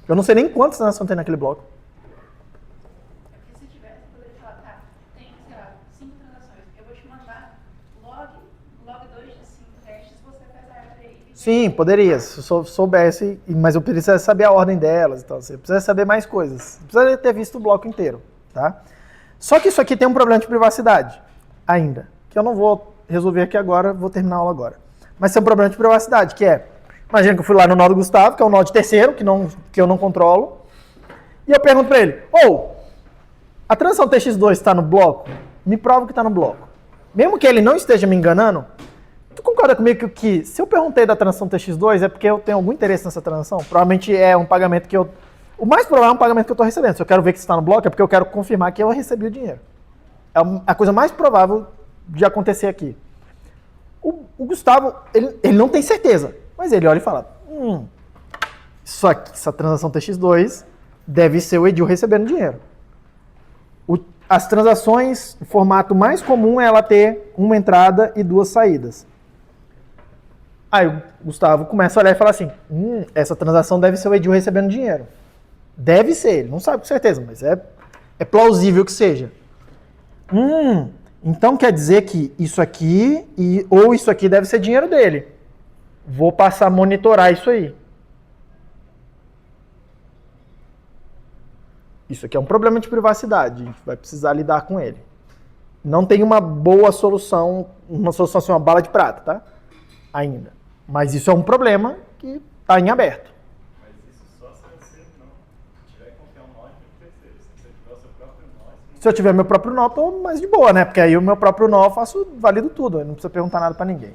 S1: Eu não sei nem quantas transações tem naquele bloco.
S5: É porque se tivesse, eu poderia falar, tem, sei lá, 5 transações. Eu vou te mandar log 2 de 5 hashes, você faz a árvore aí.
S1: Sim, poderia, se eu soubesse, mas eu precisaria saber a ordem delas. Então, você precisa saber mais coisas. Você precisaria ter visto o bloco inteiro. Tá? Só que isso aqui tem um problema de privacidade ainda, que eu não vou resolver aqui agora, vou terminar a aula agora. Mas tem um problema de privacidade, que é, imagina que eu fui lá no nó do Gustavo, que é um nó de terceiro, que eu não controlo, e eu pergunto para ele, a transação TX2 está no bloco? Me prova que está no bloco. Mesmo que ele não esteja me enganando, tu concorda comigo que se eu perguntei da transação TX2 é porque eu tenho algum interesse nessa transação? Provavelmente é um pagamento que o mais provável é um pagamento que eu estou recebendo. Se eu quero ver que está no bloco é porque eu quero confirmar que eu recebi o dinheiro. É a coisa mais provável de acontecer aqui. O Gustavo, ele não tem certeza, mas ele olha e fala, essa transação TX2 deve ser o Edil recebendo dinheiro. As transações, o formato mais comum é ela ter uma entrada e 2 saídas. Aí o Gustavo começa a olhar e fala assim, essa transação deve ser o Edil recebendo dinheiro. Deve ser, ele não sabe com certeza, mas é plausível que seja. Então quer dizer que isso aqui ou isso aqui deve ser dinheiro dele. Vou passar a monitorar isso aí. Isso aqui é um problema de privacidade, a gente vai precisar lidar com ele. Não tem uma boa solução, uma solução assim, uma bala de prata, tá? Ainda. Mas isso é um problema que está em aberto.
S3: Mas isso só se você não tiver que confiar um nó em terceiro. Se você tiver o seu próprio nó...
S1: Se eu tiver meu próprio nó, tô mais de boa, né? Porque aí o meu próprio nó eu faço válido tudo, eu não preciso perguntar nada para ninguém.